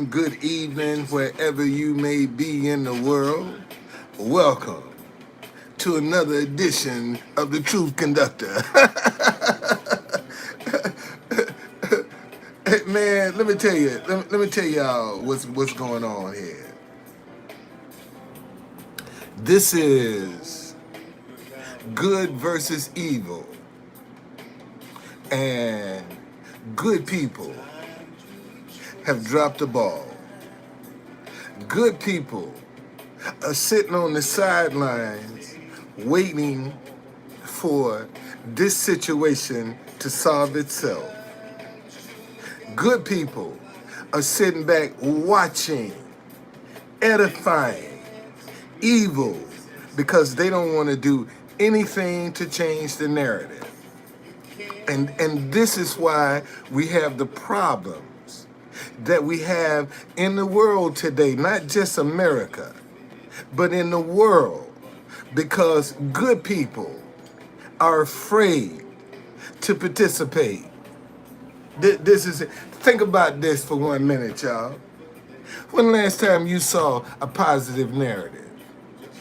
good evening, wherever you may be in the world. Welcome to another edition of the Truth Conductor. Hey, man, let me tell you, let me tell y'all what's going on here. This is good versus evil, and good people have dropped the ball. Good people are sitting on the sidelines waiting for this situation to solve itself. Good people are sitting back watching, edifying evil because they don't want to do anything to change the narrative. And this is why we have the problems that we have in the world today, not just America, but in the world, because good people are afraid to participate. This is it. Think about this for 1 minute, y'all. When the last time you saw a positive narrative?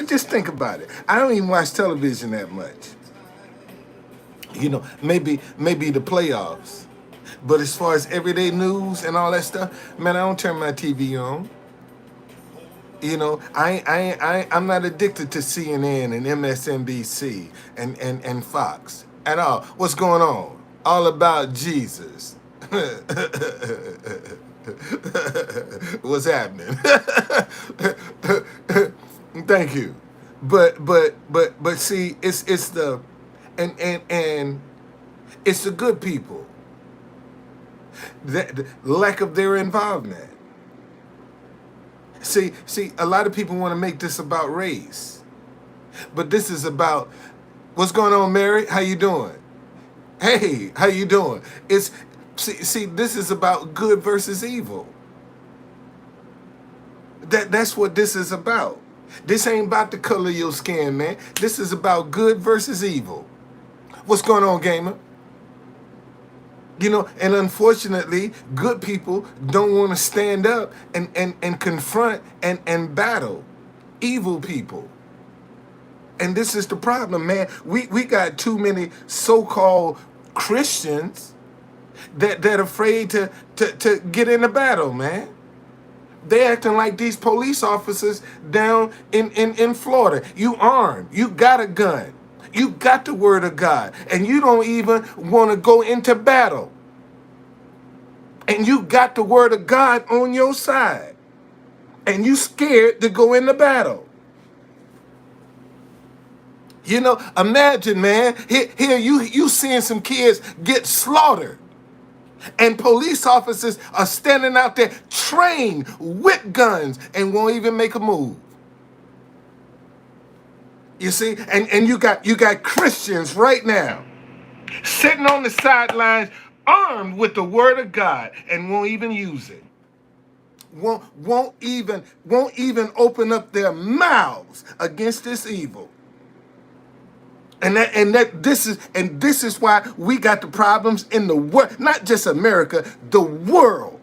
Just think about it. I don't even watch television that much. Maybe the playoffs. But as far as everyday news and all that stuff, man, I don't turn my TV on. I'm not addicted to CNN and MSNBC and Fox at all. What's going on? All about Jesus. What's happening? Thank you. But see, it's the and it's the good people that the lack of their involvement. See, a lot of people want to make this about race, but this is about what's going on, Mary. How you doing? Hey, how you doing? This is about good versus evil. That's what this is about. This ain't about the color of your skin, man. This is about good versus evil. What's going on, gamer? And unfortunately, good people don't want to stand up and confront and battle evil people. And this is the problem, man. We got too many so-called Christians that afraid to get in the battle, man. They acting like these police officers down in Florida. You armed. You got a gun. You got the word of God. And you don't even want to go into battle. And you got the word of God on your side. And you scared to go into battle. Imagine, man, here you seeing some kids get slaughtered. And police officers are standing out there trained with guns and won't even make a move. You see? And you got Christians right now sitting on the sidelines armed with the word of God and won't even use it. Won't even open up their mouths against this evil. This is why we got the problems in the world, not just America, the world.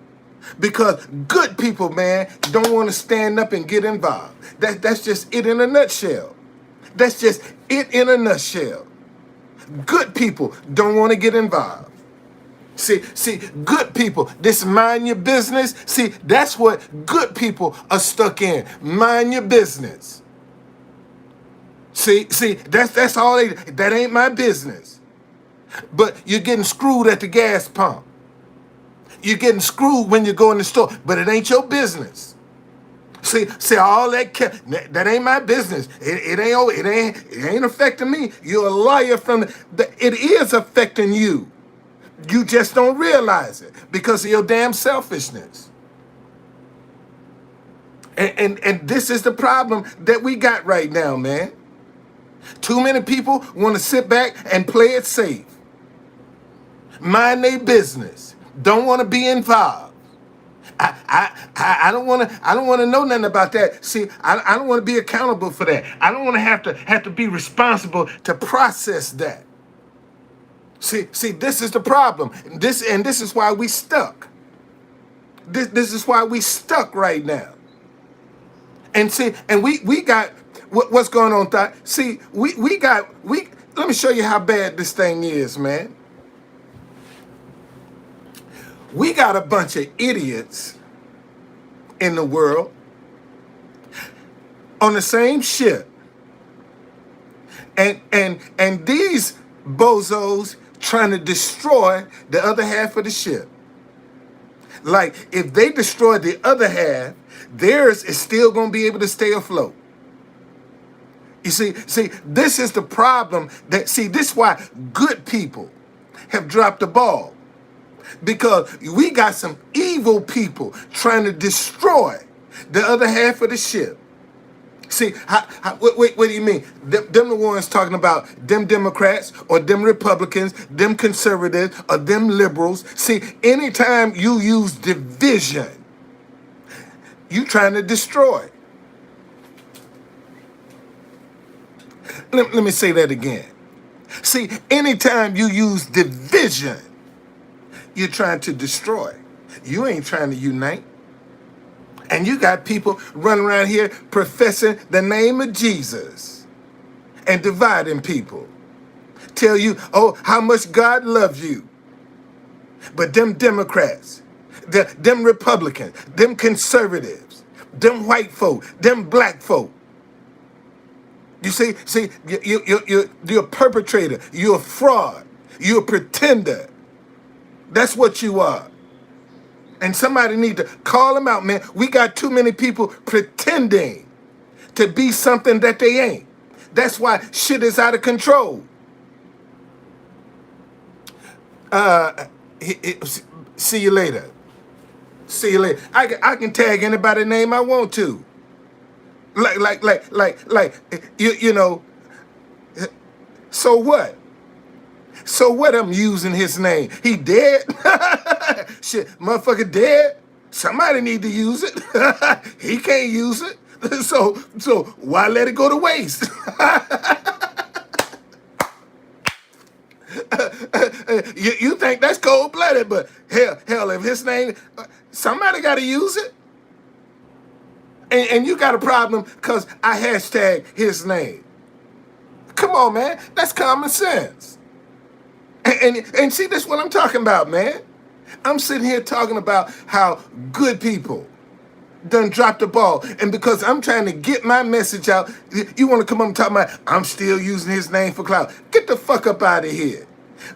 Because good people, man, don't want to stand up and get involved. That's just it in a nutshell. That's just it in a nutshell. Good people don't want to get involved. See, good people, this mind your business. See, that's what good people are stuck in. Mind your business. See, that's all that ain't my business. But you're getting screwed at the gas pump. You're getting screwed when you go in the store, but it ain't your business. See, all that ain't my business. It ain't affecting me. You're a liar it is affecting you. You just don't realize it because of your damn selfishness. And this is the problem that we got right now, man. Too many people want to sit back and play it safe. Mind their business. Don't want to be involved. I don't want to know nothing about that. See, I don't want to be accountable for that. I don't want to have to be responsible to process that. See, this is the problem. This is why we stuck. This is why we stuck right now. And see, and we got what's going on, Thought. See, we got we. Let me show you how bad this thing is, man. We got a bunch of idiots in the world on the same ship, and these bozos trying to destroy the other half of the ship. Like, if they destroy the other half, theirs is still going to be able to stay afloat. You see, this is the problem this is why good people have dropped the ball. Because we got some evil people trying to destroy the other half of the ship. See, what do you mean? Them the ones talking about them Democrats or them Republicans, them conservatives or them liberals. See, anytime you use division, you trying to destroy. Let me say that again. See, anytime you use division, you're trying to destroy. You ain't trying to unite. And you got people running around here professing the name of Jesus and dividing people. Tell you, oh, how much God loves you. But them Democrats, them Republicans, them conservatives, them white folk, them black folk. You see, you're a perpetrator. You're a fraud. You're a pretender. That's what you are. And somebody need to call them out, man. We got too many people pretending to be something that they ain't. That's why shit is out of control. See you later. See you later. I can tag anybody name I want to. Like you know. So what? So what? I'm using his name. He dead? Shit, motherfucker dead? Somebody need to use it. He can't use it. So why let it go to waste? You think that's cold-blooded, but hell, if his name, somebody got to use it. And you got a problem because I hashtag his name. Come on, man. That's common sense. And see, this is what I'm talking about, man. I'm sitting here talking about how good people done dropped the ball. And because I'm trying to get my message out, you want to come up and talk about, I'm still using his name for clout. Get the fuck up out of here.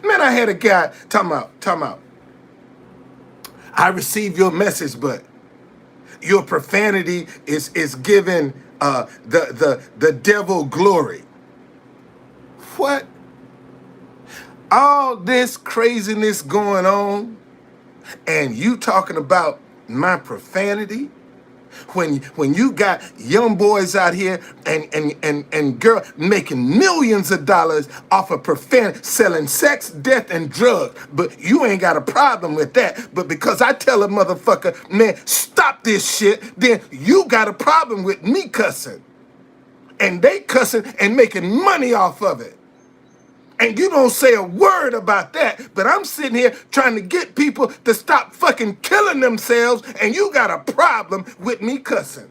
Man, I had a guy talking about, I received your message, but your profanity is giving the devil glory. What? All this craziness going on, and you talking about my profanity? When you got young boys out here and girl making millions of dollars off of profanity, selling sex, death, and drugs, but you ain't got a problem with that. But because I tell a motherfucker, man, stop this shit, then you got a problem with me cussing. And they cussing and making money off of it. And you don't say a word about that, but I'm sitting here trying to get people to stop fucking killing themselves, and you got a problem with me cussing.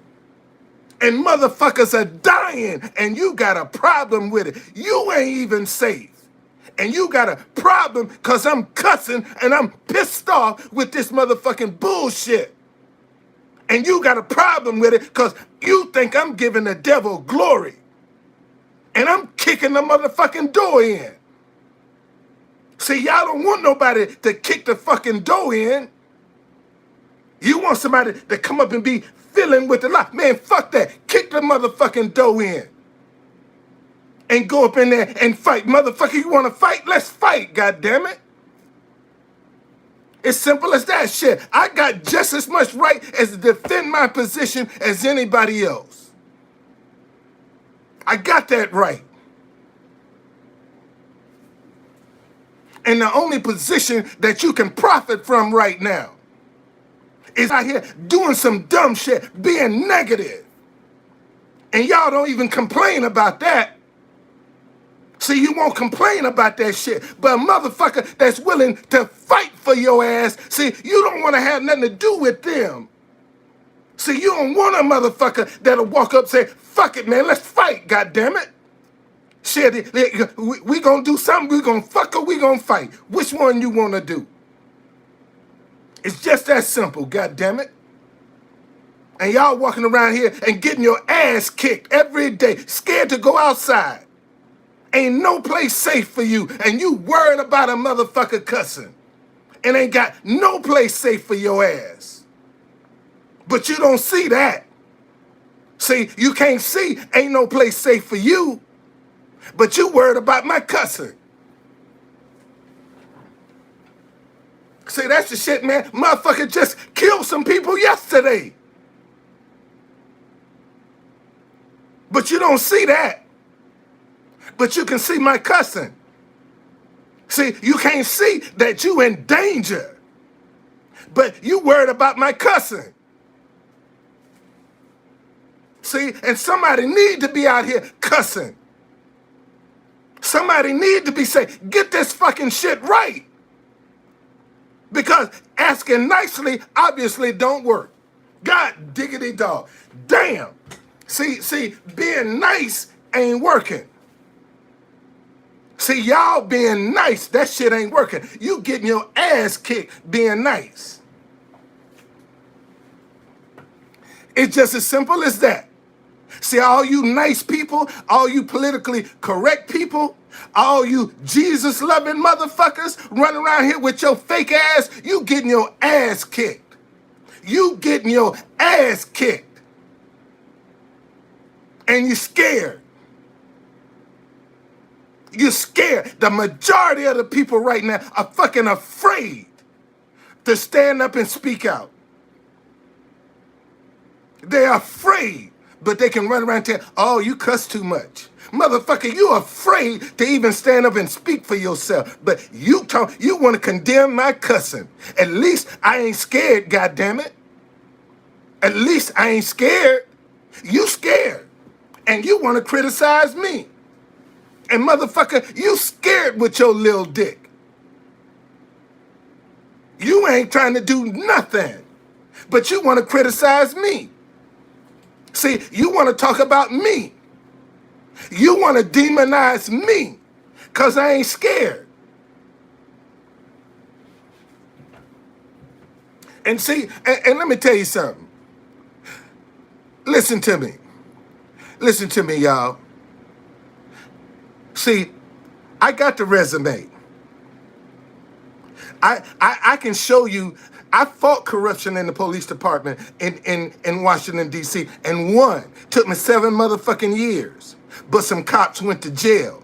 And motherfuckers are dying, and you got a problem with it. You ain't even safe. And you got a problem because I'm cussing and I'm pissed off with this motherfucking bullshit. And you got a problem with it because you think I'm giving the devil glory. And I'm kicking the motherfucking door in. See, y'all don't want nobody to kick the fucking door in. You want somebody to come up and be filling with the light. Man, fuck that. Kick the motherfucking door in. And go up in there and fight. Motherfucker, you want to fight? Let's fight, goddammit. It's simple as that shit. I got just as much right as to defend my position as anybody else. I got that right. And the only position that you can profit from right now is out here doing some dumb shit, being negative. And y'all don't even complain about that. See, you won't complain about that shit, but a motherfucker that's willing to fight for your ass, see, you don't want to have nothing to do with them. See, you don't want a motherfucker that'll walk up and say, fuck it, man, let's fight, goddammit. Shit, we gonna do something, we gonna fuck or we gonna fight. Which one you wanna do? It's just that simple, goddammit. And y'all walking around here and getting your ass kicked every day, scared to go outside. Ain't no place safe for you, and you worried about a motherfucker cussing. And ain't got no place safe for your ass. But you don't see that. See, you can't see ain't no place safe for you, but you worried about my cussing. See, that's the shit, man. Motherfucker just killed some people yesterday. But you don't see that. But you can see my cussing. See, you can't see that you in danger. But you worried about my cussing. See, and somebody need to be out here cussing. Somebody need to be saying, get this fucking shit right. Because asking nicely obviously don't work. God diggity dog. Damn. See, being nice ain't working. See, y'all being nice, that shit ain't working. You getting your ass kicked being nice. It's just as simple as that. See, all you nice people, all you politically correct people, all you Jesus-loving motherfuckers running around here with your fake ass, you getting your ass kicked. You getting your ass kicked. And you're scared. You're scared. The majority of the people right now are fucking afraid to stand up and speak out. They're afraid, but they can run around and tell, oh, you cuss too much. Motherfucker, you afraid to even stand up and speak for yourself, but you want to condemn my cussing. At least I ain't scared, goddammit. At least I ain't scared. You scared, and you want to criticize me. And motherfucker, you scared with your little dick. You ain't trying to do nothing, but you want to criticize me. See, you want to talk about me. You want to demonize me because I ain't scared. And see, and let me tell you something. Listen to me. Listen to me, y'all. See, I got the resume. I can show you, I fought corruption in the police department in Washington, D.C. and won. Took me 7 motherfucking years. But some cops went to jail.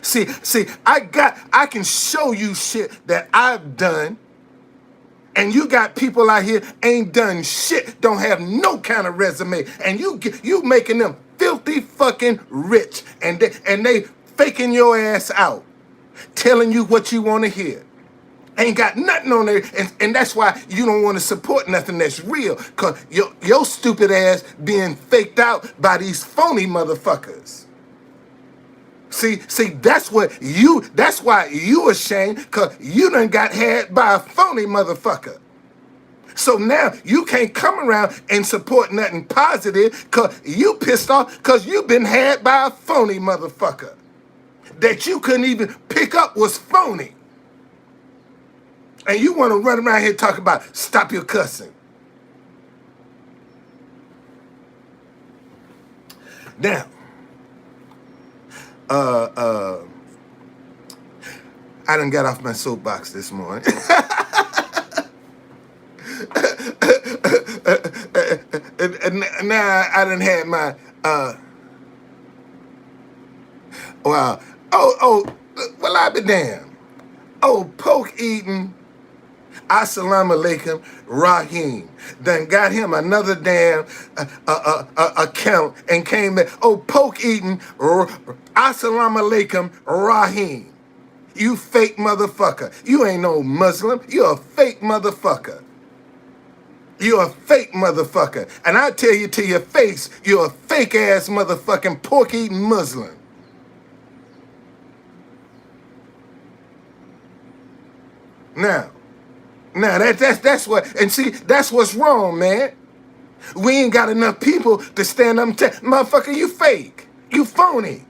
See, I can show you shit that I've done. And you got people out here ain't done shit, don't have no kind of resume. And you making them filthy fucking rich. And they faking your ass out. Telling you what you want to hear. Ain't got nothing on there, and that's why you don't want to support nothing that's real, because your stupid ass being faked out by these phony motherfuckers. See, that's why you ashamed, because you done got had by a phony motherfucker. So now you can't come around and support nothing positive, because you pissed off because you been had by a phony motherfucker that you couldn't even pick up was phony. And you want to run around here talking about stop your cussing. Now, I done got off my soapbox this morning. and now I done had my, well, I be damned. Oh, poke eating. Assalamu alaikum, Rahim. Then got him another damn account and came back. Oh, poke eating, Assalamu alaikum, Rahim. You fake motherfucker. You ain't no Muslim. You're a fake motherfucker. You're a fake motherfucker. And I tell you to your face, you're a fake ass motherfucking pork eating Muslim. Now, now that's what, and see, that's what's wrong, man. We ain't got enough people to stand up and tell, motherfucker, you fake. You phony.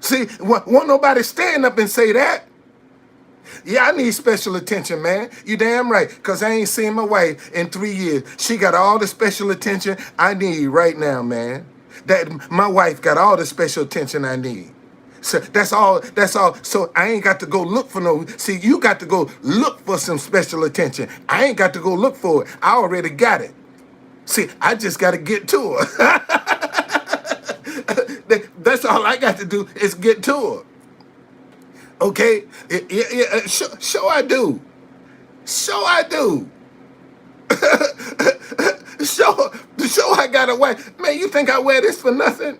See, won't nobody stand up and say that. Yeah, I need special attention, man. You damn right, because I ain't seen my wife in 3 years. She got all the special attention I need right now, man. That my wife got all the special attention I need. So that's all. That's all. So I ain't got to go look for no. See, you got to go look for some special attention. I ain't got to go look for it. I already got it. See, I just got to get to her. That's all I got to do is get to her. Okay? Yeah, sure I do. Sure I do. Sure I got a wife. Man, you think I wear this for nothing?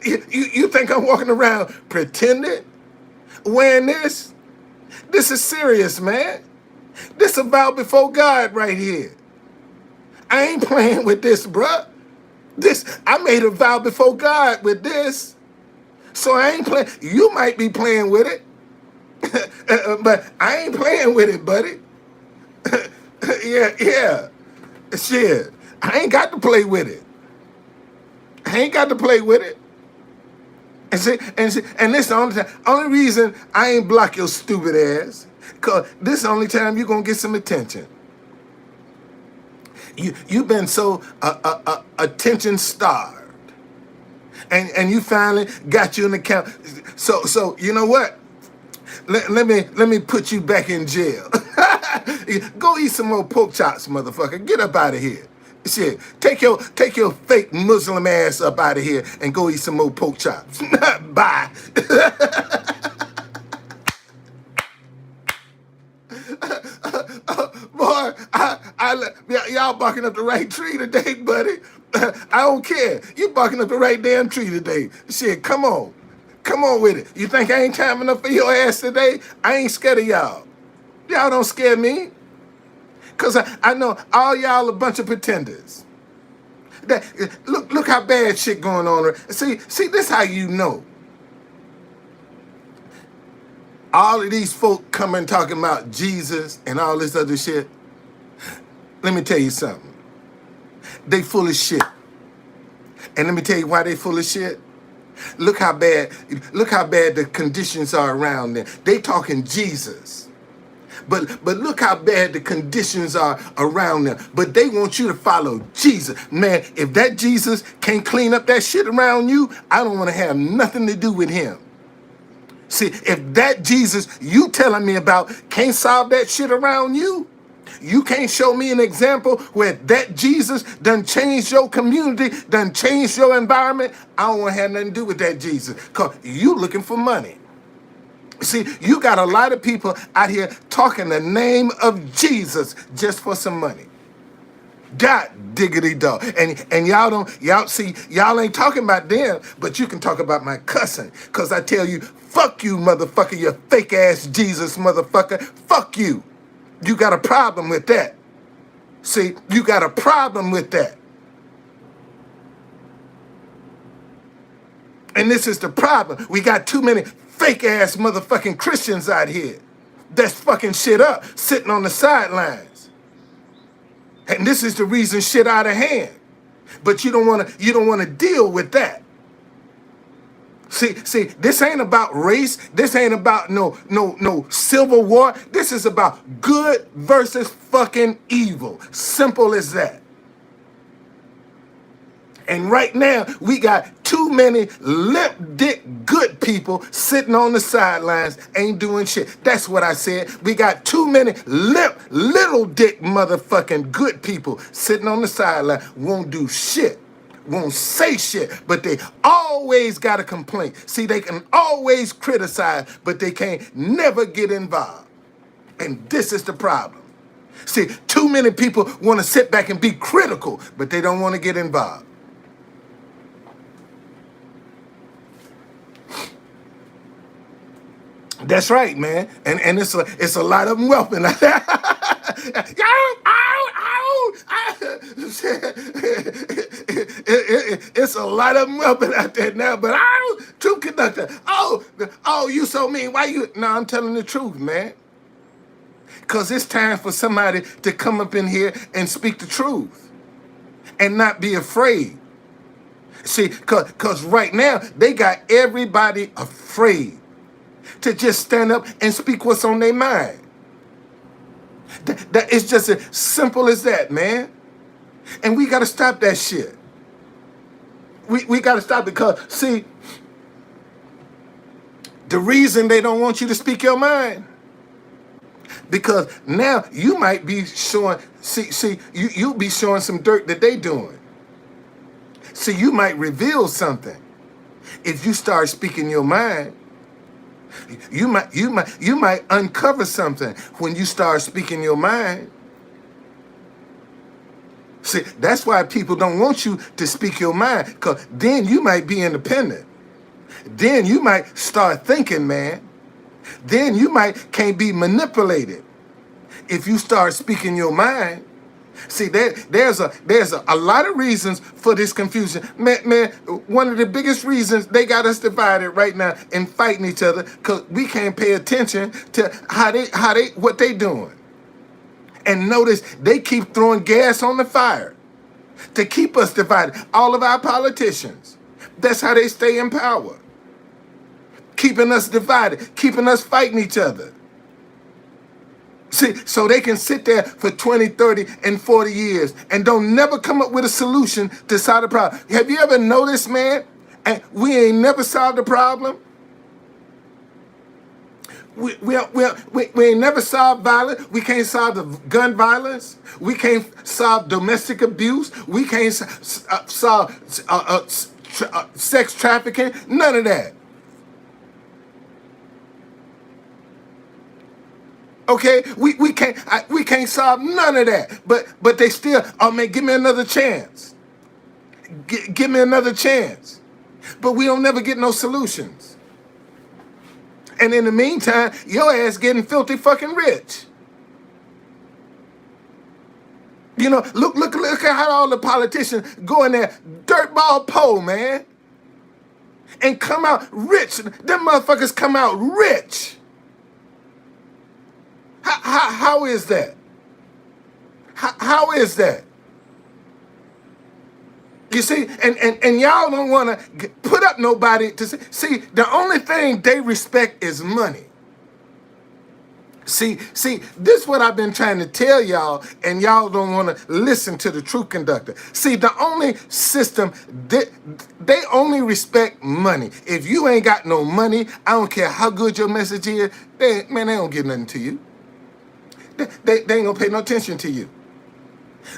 You think I'm walking around pretending? Wearing this? This is serious, man. This a vow before God right here. I ain't playing with this, bruh. I made a vow before God with this. So I ain't playing. You might be playing with it. But I ain't playing with it, buddy. Yeah. Shit. I ain't got to play with it. I ain't got to play with it. And this is the only reason I ain't block your stupid ass. Cause this is the only time you're gonna get some attention. You've been so attention starved. And you finally got you an account. So you know what? Let me put you back in jail. Go eat some more pork chops, motherfucker. Get up out of here. Shit. Take your fake Muslim ass up out of here and go eat some more pork chops. Bye. Boy, y'all barking up the right tree today, buddy. I don't care. You barking up the right damn tree today. Shit, come on. Come on with it. You think I ain't time enough for your ass today? I ain't scared of y'all. Y'all don't scare me. Because I know all y'all a bunch of pretenders. Look how bad shit going on. See, this how you know. All of these folk coming talking about Jesus and all this other shit. Let me tell you something. They full of shit. And let me tell you why they full of shit. Look how bad the conditions are around them. They talking Jesus. But look how bad the conditions are around them. But they want you to follow Jesus. Man, if that Jesus can't clean up that shit around you, I don't want to have nothing to do with him. See, if that Jesus you telling me about can't solve that shit around you, you can't show me an example where that Jesus done changed your community, done changed your environment, I don't want to have nothing to do with that Jesus. Because you looking for money. See, you got a lot of people out here talking the name of Jesus just for some money. God diggity dog. And y'all ain't talking about them, but you can talk about my cousin. Cause I tell you, fuck you, motherfucker, you fake ass Jesus motherfucker. Fuck you. You got a problem with that. See, you got a problem with that. And this is the problem. We got too many fake ass motherfucking Christians out here that's fucking shit up, sitting on the sidelines. And this is the reason shit out of hand. But you don't want to deal with that. See, this ain't about race. This ain't about no civil war. This is about good versus fucking evil. Simple as that. And right now, we got too many lip dick good people sitting on the sidelines, ain't doing shit. That's what I said. We got too many little dick motherfucking good people sitting on the sideline, won't do shit, won't say shit, but they always got a complaint. See, they can always criticize, but they can't never get involved. And this is the problem. See, too many people want to sit back and be critical, but they don't want to get involved. That's right, man. And it's a lot of them whelping. It's a lot of them whelping out there now. But true conductor. Oh, you so mean. Why you? No, I'm telling the truth, man. Because it's time for somebody to come up in here and speak the truth and not be afraid. See, because right now they got everybody afraid to just stand up and speak what's on their mind. That it's just as simple as that, man. And we got to stop that shit. We got to stop, because, see, the reason they don't want you to speak your mind, because now you might be showing, you'll be showing some dirt that they doing. See, you might reveal something. If you start speaking your mind, you might uncover something when you start speaking your mind. See, that's why people don't want you to speak your mind, because then you might be independent. Then you might start thinking, man. Then you can't be manipulated if you start speaking your mind. See, there's a lot of reasons for this confusion. Man, one of the biggest reasons they got us divided right now and fighting each other, because we can't pay attention to what they doing. And notice they keep throwing gas on the fire to keep us divided. All of our politicians, that's how they stay in power. Keeping us divided, keeping us fighting each other. See, so they can sit there for 20, 30, and 40 years and don't never come up with a solution to solve the problem. Have you ever noticed, man, and we ain't never solved the problem? We ain't never solved violence. We can't solve the gun violence. We can't solve domestic abuse. We can't solve sex trafficking. None of that. Okay, we can't solve none of that. But they still, oh man, give me another chance. Give me another chance. But we don't never get no solutions. And in the meantime, your ass getting filthy fucking rich. You know, look at how all the politicians go in there, dirtball pole, man, and come out rich. Them motherfuckers come out rich. How is that? How is that? You see, and y'all don't want to put up nobody to see. The only thing they respect is money. See, this is what I've been trying to tell y'all, and y'all don't want to listen to the truth conductor. See, the only system, they only respect money. If you ain't got no money, I don't care how good your message is, they don't give nothing to you. They ain't gonna pay no attention to you.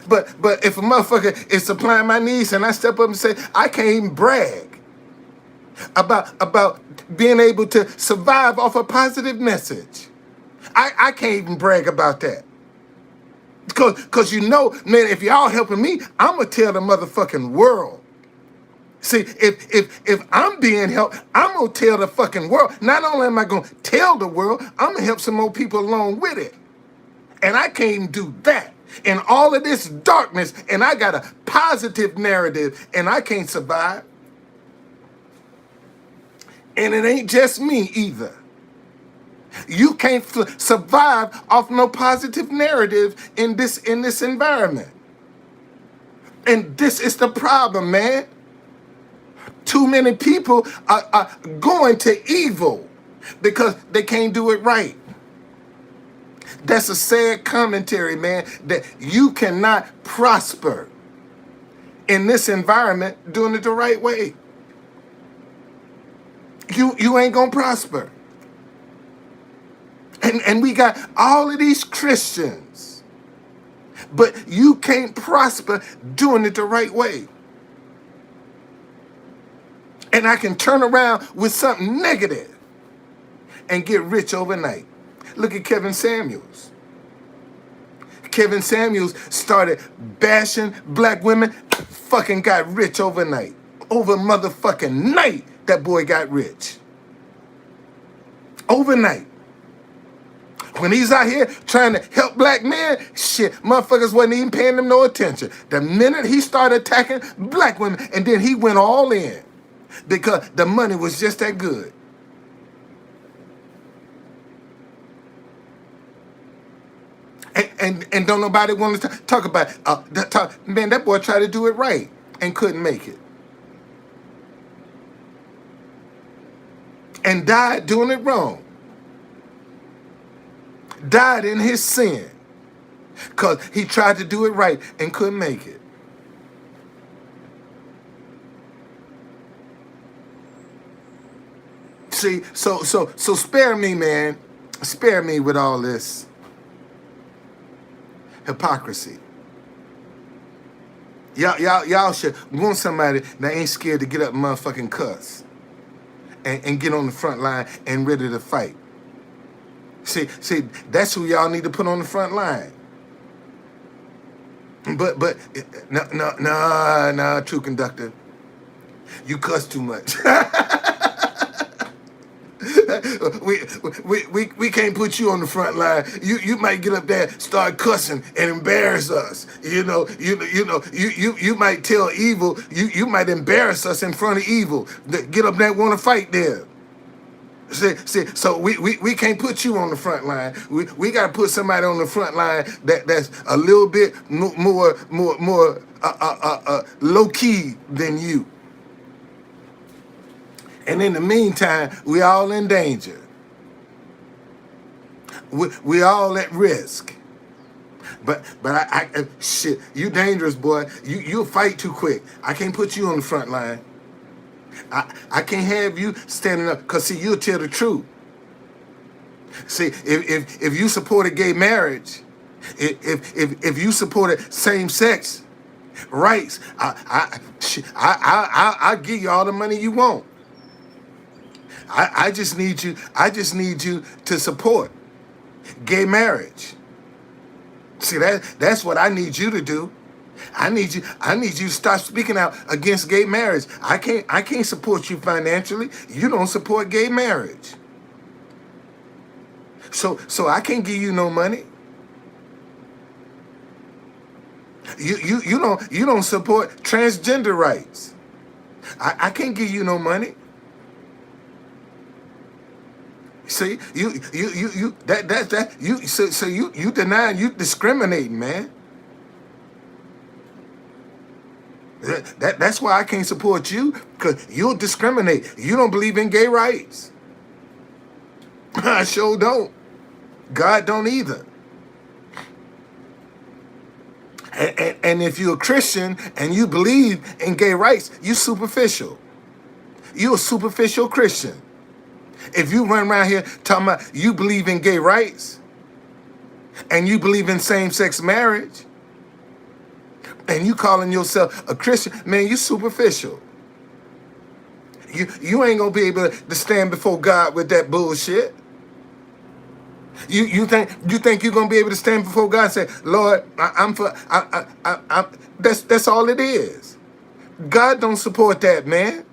But if a motherfucker is supplying my needs and I step up and say, I can't even brag about being able to survive off a positive message. I can't even brag about that. Because you know, man, if y'all helping me, I'm gonna tell the motherfucking world. See, if I'm being helped, I'm gonna tell the fucking world. Not only am I gonna tell the world, I'm gonna help some more people along with it. And I can't even do that in all of this darkness, and I got a positive narrative, and I can't survive. And it ain't just me either. You can't survive off no positive narrative in this environment. And this is the problem, man. Too many people are going to evil because they can't do it right. That's a sad commentary, man, that you cannot prosper in this environment doing it the right way. You ain't gonna prosper. And we got all of these Christians, but you can't prosper doing it the right way. And I can turn around with something negative and get rich overnight. Look at Kevin Samuels. Kevin Samuels started bashing black women, fucking got rich overnight. Over motherfucking night, that boy got rich. Overnight. When he's out here trying to help black men, shit, motherfuckers wasn't even paying him no attention. The minute he started attacking black women, and then he went all in because the money was just that good. and don't nobody want to talk about it. Man, that boy tried to do it right and couldn't make it. And died doing it wrong. Died in his sin. Because he tried to do it right and couldn't make it. See, so spare me, man. Spare me with all this hypocrisy. Y'all should want somebody that ain't scared to get up and motherfucking cuss. And get on the front line and ready to fight. See, that's who y'all need to put on the front line. But no, true conductor. You cuss too much. we can't put you on the front line. You might get up there, start cussing, and embarrass us. You might tell evil. You might embarrass us in front of evil. Get up there, want to fight there. See, so we can't put you on the front line. We got to put somebody on the front line that's a little bit more low key than you. And in the meantime, we all in danger. We all at risk. But I shit, you dangerous, boy. You'll fight too quick. I can't put you on the front line. I can't have you standing up, because see, you'll tell the truth. See, if you supported gay marriage, if you supported same-sex rights, I'll give you all the money you want. I just need you to support gay marriage. See, that's what I need you to do. I need you to stop speaking out against gay marriage. I can't support you financially. You don't support gay marriage. So I can't give you no money. You don't support transgender rights. I can't give you no money. See, you denying, you discriminating, man. That's why I can't support you, because you'll discriminate. You don't believe in gay rights. I sure don't. God don't either. And if you're a Christian and you believe in gay rights, you superficial. You're a superficial Christian. If you run around here talking about you believe in gay rights and you believe in same-sex marriage and you calling yourself a Christian, man, you superficial. You ain't gonna be able to stand before God with that bullshit. You think you're gonna be able to stand before God and say, Lord, that's all it is. God don't support that, man.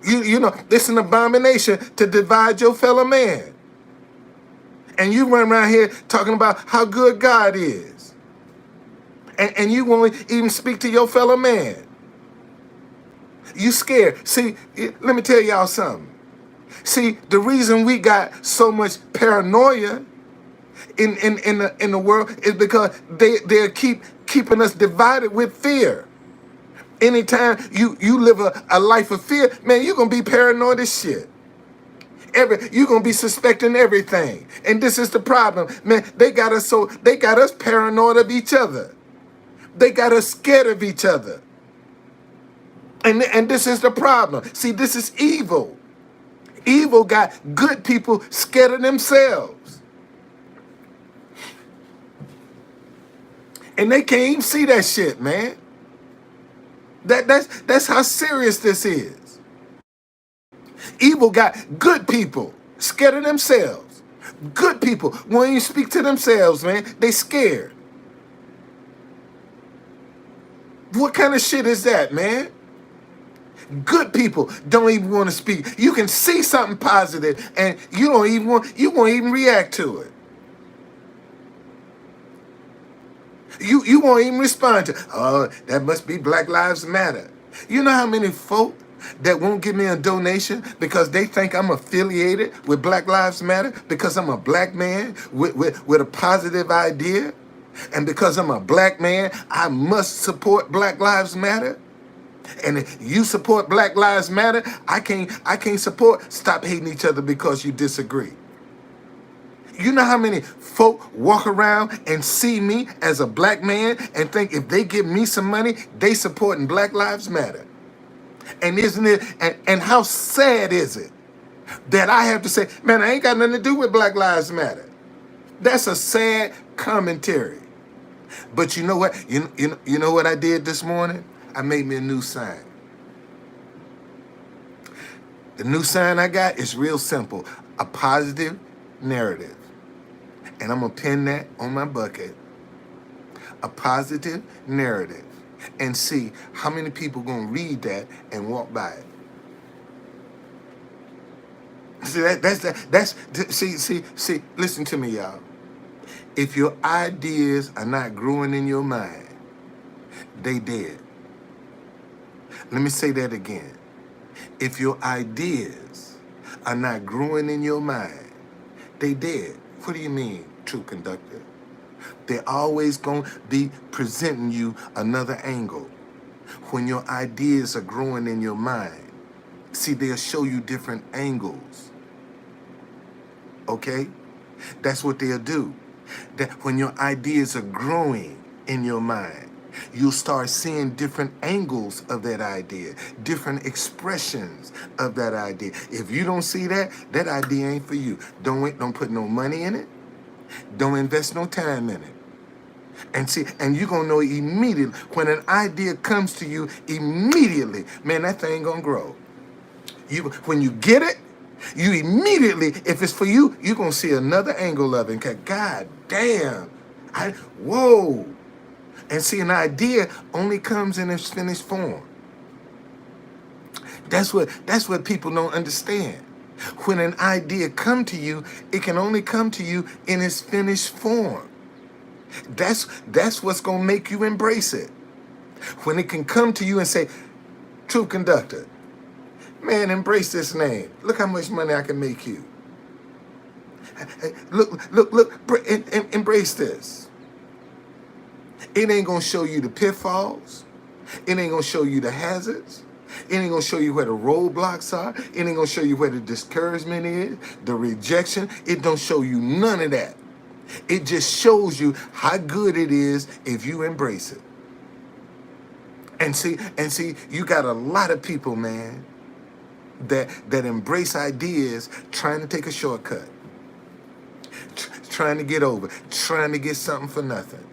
You know, it's an abomination to divide your fellow man. And you run around here talking about how good God is. And you won't even speak to your fellow man. You scared. See, let me tell y'all something. See, the reason we got so much paranoia in the world is because they're keeping us divided with fear. Anytime you live a life of fear, man, you're going to be paranoid as shit. You're going to be suspecting everything. And this is the problem. Man, they got us paranoid of each other. They got us scared of each other. And this is the problem. See, this is evil. Evil got good people scared of themselves. And they can't even see that shit, man. That's how serious this is. Evil got good people scared of themselves. Good people won't even speak to themselves, man. They scared. What kind of shit is that, man? Good people don't even want to speak. You can see something positive and you won't even react to it. You won't even respond to, oh, that must be Black Lives Matter. You know how many folk that won't give me a donation because they think I'm affiliated with Black Lives Matter, because I'm a black man with a positive idea, and because I'm a black man, I must support Black Lives Matter. And if you support Black Lives Matter, I can't support stop hating each other because you disagree. You know how many folk walk around and see me as a black man and think if they give me some money, they supporting Black Lives Matter. And isn't it, and how sad is it that I have to say, man, I ain't got nothing to do with Black Lives Matter. That's a sad commentary. But you know what? You know what I did this morning? I made me a new sign. The new sign I got is real simple. A positive narrative. And I'm going to pin that on my bucket. A positive narrative. And see how many people going to read that and walk by it. See, listen to me, y'all. If your ideas are not growing in your mind, they dead. Let me say that again. If your ideas are not growing in your mind, they dead. What do you mean, true conductor? They're always going to be presenting you another angle. When your ideas are growing in your mind, see, they'll show you different angles. Okay? That's what they'll do. That when your ideas are growing in your mind, you'll start seeing different angles of that idea, different expressions of that idea. If you don't see that, that idea ain't for you. Don't put no money in it. Don't invest no time in it. And see, and you're gonna know immediately when an idea comes to you immediately, man, that thing gonna grow. When you get it, you immediately, if it's for you, you're gonna see another angle of it. God damn, whoa. And see, an idea only comes in its finished form. That's what people don't understand. When an idea come to you, it can only come to you in its finished form. That's what's gonna make you embrace it. When it can come to you and say, true conductor, man, embrace this name. Look how much money I can make you. Look, embrace this. It ain't gonna show you the pitfalls. It ain't gonna show you the hazards. It ain't gonna show you where the roadblocks are. It ain't gonna show you where the discouragement is, the rejection. It don't show you none of that. It just shows you how good it is if you embrace it. And see, you got a lot of people, man, that embrace ideas trying to take a shortcut, trying to get over, trying to get something for nothing,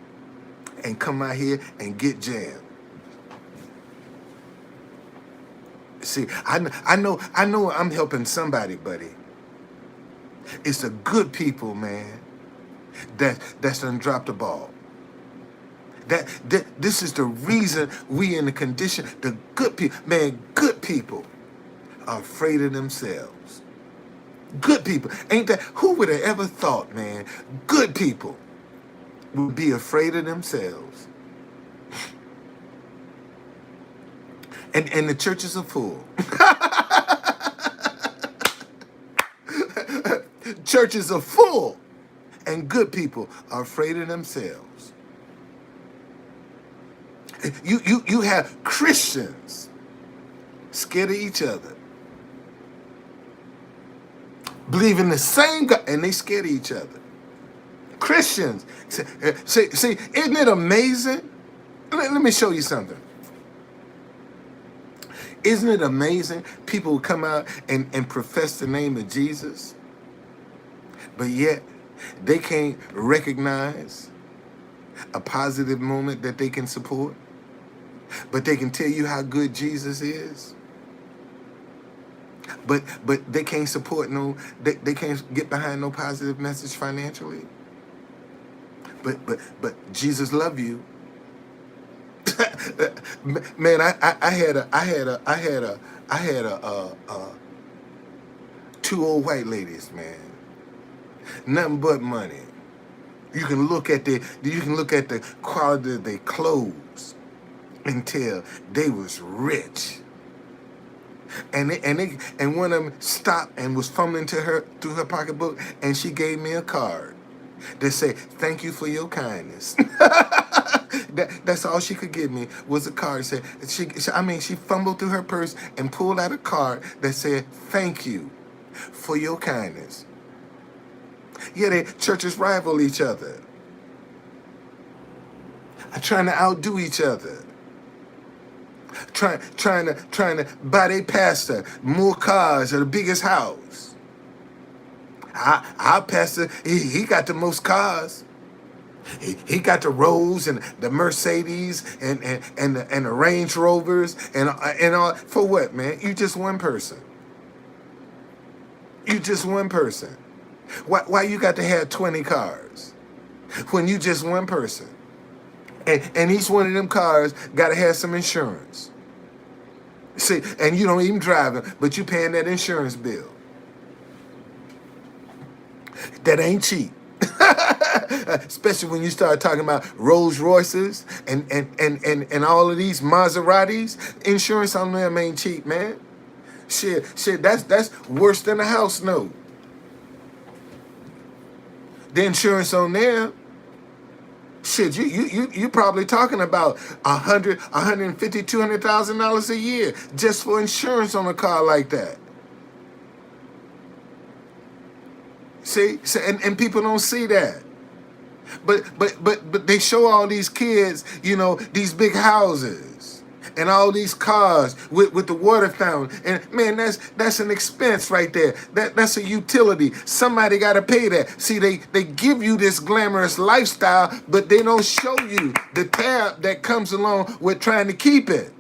and come out here and get jammed. See, I know I'm helping somebody, buddy. It's the good people, man, that's done dropped the ball. This is the reason we in the condition. The good people, man, good people are afraid of themselves. Good people, ain't that? Who would have ever thought, man, good people would be afraid of themselves? And the churches are full. Churches are full. And good people are afraid of themselves. You have Christians scared of each other. Believe in the same God, and they scared of each other. Christians. See, isn't it amazing? Let me show you something. Isn't it amazing? People come out and profess the name of Jesus, but yet they can't recognize a positive moment that they can support, but they can tell you how good Jesus is. But they can't support they can't get behind no positive message financially. But Jesus love you. Man, I had two old white ladies, man. Nothing but money. You can look at the quality of their clothes and tell they was rich. And one of them stopped and was fumbling to her through her pocketbook, and she gave me a card that said, "Thank you for your kindness." That's all she could give me was a card. Said she fumbled through her purse and pulled out a card that said, "Thank you for your kindness." Yeah, the churches rival each other, trying to outdo each other, trying to buy their pastor more cars or the biggest house. Our pastor, he got the most cars. He got the Rolls and the Mercedes and the Range Rovers and all. For what, man? You just one person. You just one person. Why you got to have 20 cars when you just one person? And each one of them cars got to have some insurance. See, and you don't even drive it, but you paying that insurance bill. That ain't cheap. Especially when you start talking about Rolls Royces and all of these Maseratis. Insurance on them ain't cheap, man. Shit, that's worse than a house note. The insurance on there, shit, you probably talking about $100, $150, $200,000 a year just for insurance on a car like that. See, and people don't see that. But they show all these kids, these big houses and all these cars with the water fountain. And man, that's an expense right there. That's a utility. Somebody got to pay that. See, they give you this glamorous lifestyle, but they don't show you the tab that comes along with trying to keep it.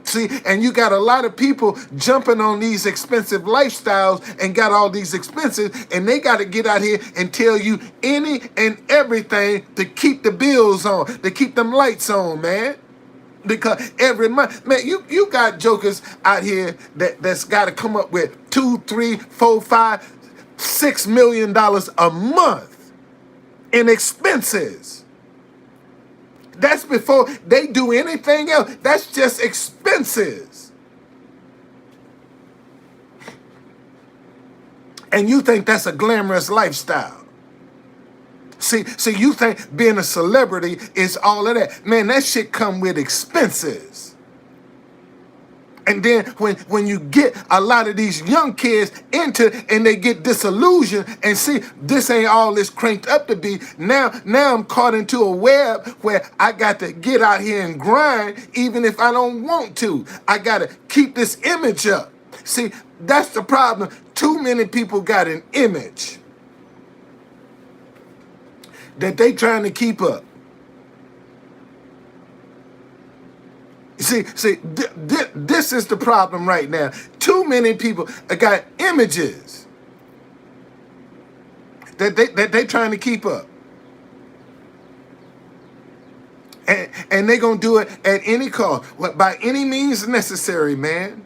See, and you got a lot of people jumping on these expensive lifestyles and got all these expenses, and they got to get out here and tell you any and everything to keep the bills on, to keep them lights on, man. Because every month, man, you got jokers out here that's got to come up with $2, $3, $4, $5, $6 million a month in expenses. That's before they do anything else. That's just expenses. And you think that's a glamorous lifestyle. See, you think being a celebrity is all of that. Man, that shit come with expenses. And then when you get a lot of these young kids into and they get disillusioned and see this ain't all this cranked up to be, now I'm caught into a web where I got to get out here and grind even if I don't want to. I got to keep this image up. See, that's the problem. Too many people got an image that they trying to keep up. See, this is the problem right now. Too many people got images that they trying to keep up. And they going to do it at any cost, by any means necessary, man.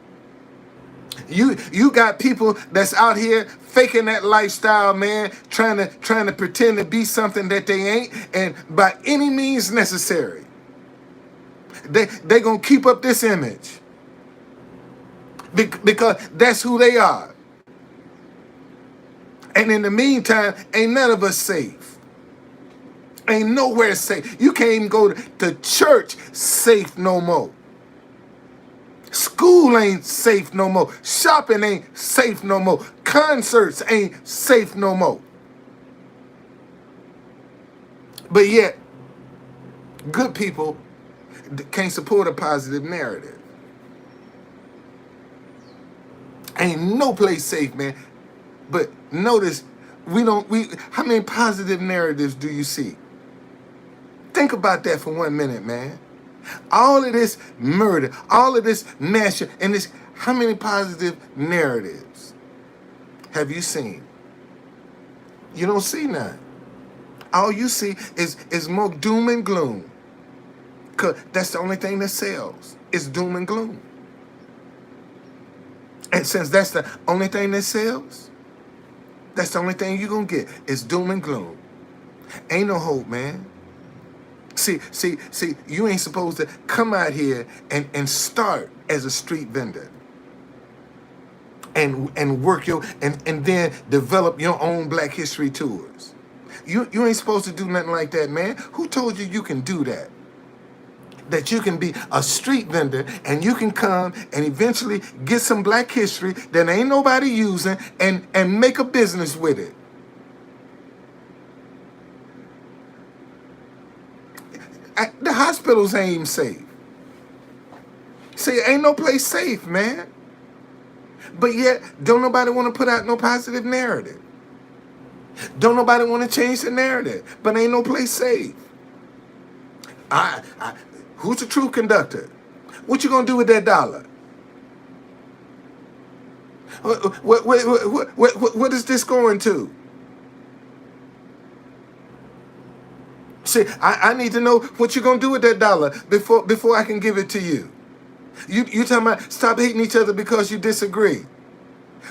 You got people that's out here faking that lifestyle, man, trying to pretend to be something that they ain't, and by any means necessary. They gonna keep up this image because that's who they are. And in the meantime, ain't none of us safe. Ain't nowhere safe. You can't even go to church safe no more. School ain't safe no more. Shopping ain't safe no more. Concerts ain't safe no more. But yet, good people can't support a positive narrative. Ain't no place safe, man. But notice, how many positive narratives do you see? Think about that for 1 minute, man. All of this murder, all of this mass, and this, how many positive narratives have you seen? You don't see none. All you see is more doom and gloom. Because that's the only thing that sells, is doom and gloom. And since that's the only thing that sells, that's the only thing you're going to get, is doom and gloom. Ain't no hope, man. See, you ain't supposed to come out here and start as a street vendor. and work your and then develop your own Black History tours. You ain't supposed to do nothing like that, man. Who told you you can do that? That you can be a street vendor and you can come and eventually get some Black history that ain't nobody using and make a business with it. The hospitals ain't even safe. See, ain't no place safe, man. But yet, don't nobody want to put out no positive narrative. Don't nobody want to change the narrative. But ain't no place safe. I who's the true conductor? What you gonna do with that dollar? What is this going to? See, I need to know what you're gonna do with that dollar before I can give it to you. You talking about stop hating each other because you disagree.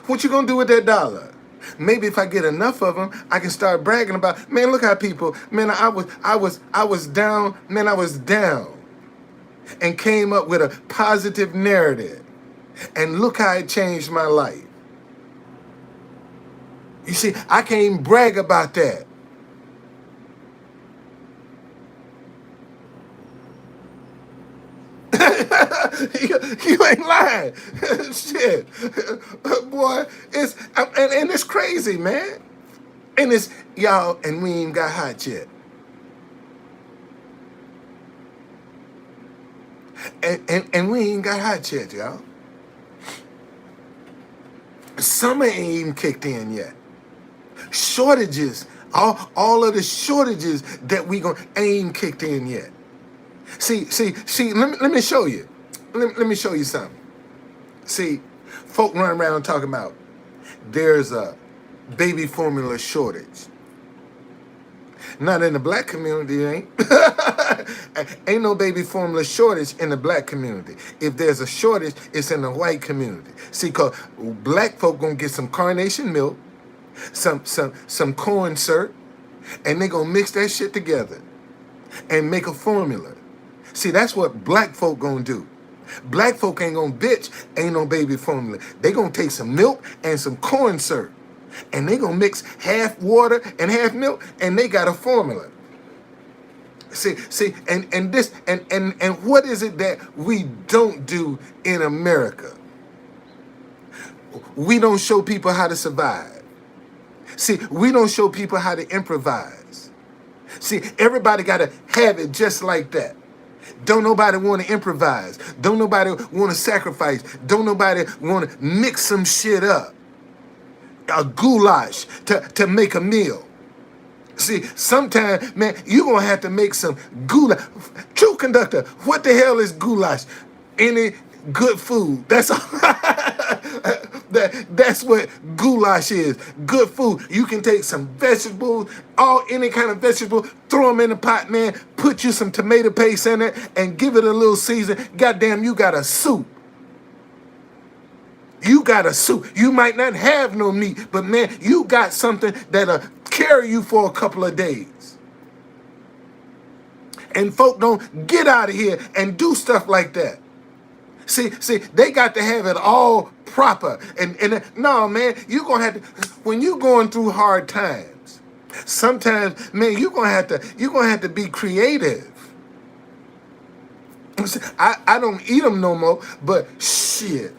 What you gonna do with that dollar? Maybe if I get enough of them, I can start bragging about, man, look how people, man, I was down, man, I was down and came up with a positive narrative. And look how it changed my life. You see, I can't even brag about that. You ain't lying. Shit. Boy, and it's crazy, man. And it's, y'all, and we ain't got hot yet. And we ain't got hot yet, y'all. Summer ain't even kicked in yet. Shortages, all of the shortages that we gonna ain't kicked in yet. See, let me show you. Let me show you something. See, folk run around talking about there's a baby formula shortage. Not in the Black community, ain't. Ain't no baby formula shortage in the Black community. If there's a shortage, it's in the white community. See, cause Black folk gonna get some carnation milk, some corn syrup, and they gonna mix that shit together and make a formula. See, that's what Black folk gonna do. Black folk ain't gonna bitch, ain't no baby formula. They gonna take some milk and some corn syrup, and they gonna mix half water and half milk, and they got a formula. See, and this and what is it that we don't do in America? We don't show people how to survive. See, we don't show people how to improvise. See, everybody gotta have it just like that. Don't nobody want to improvise. Don't nobody want to sacrifice. Don't nobody want to mix some shit up. A goulash to make a meal. See, sometimes, man, you're going to have to make some goulash. True conductor, what the hell is goulash? Any good food. That's all. That's what goulash is. Good food. You can take some vegetables, any kind of vegetable, throw them in the pot, man, put you some tomato paste in it, and give it a little season. Goddamn, you got a soup. You got a soup. You might not have no meat, but man, you got something that'll carry you for a couple of days. And folk don't get out of here and do stuff like that. See, they got to have it all proper. And no, man, you're gonna have to, when you're going through hard times, sometimes, man, you're gonna have to be creative. I don't eat them no more, but shit.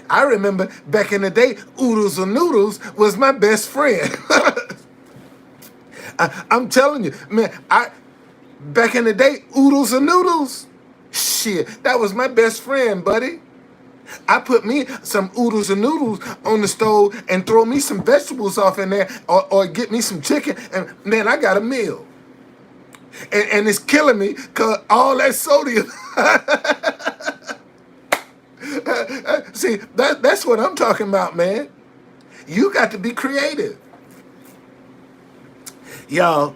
I remember back in the day, oodles or noodles was my best friend. I'm telling you, man, back in the day, oodles or noodles, shit, that was my best friend, buddy. I put me some oodles and noodles on the stove and throw me some vegetables off in there or get me some chicken, and man, I got a meal. And it's killing me because all that sodium. See, that's what I'm talking about, man. You got to be creative. Y'all,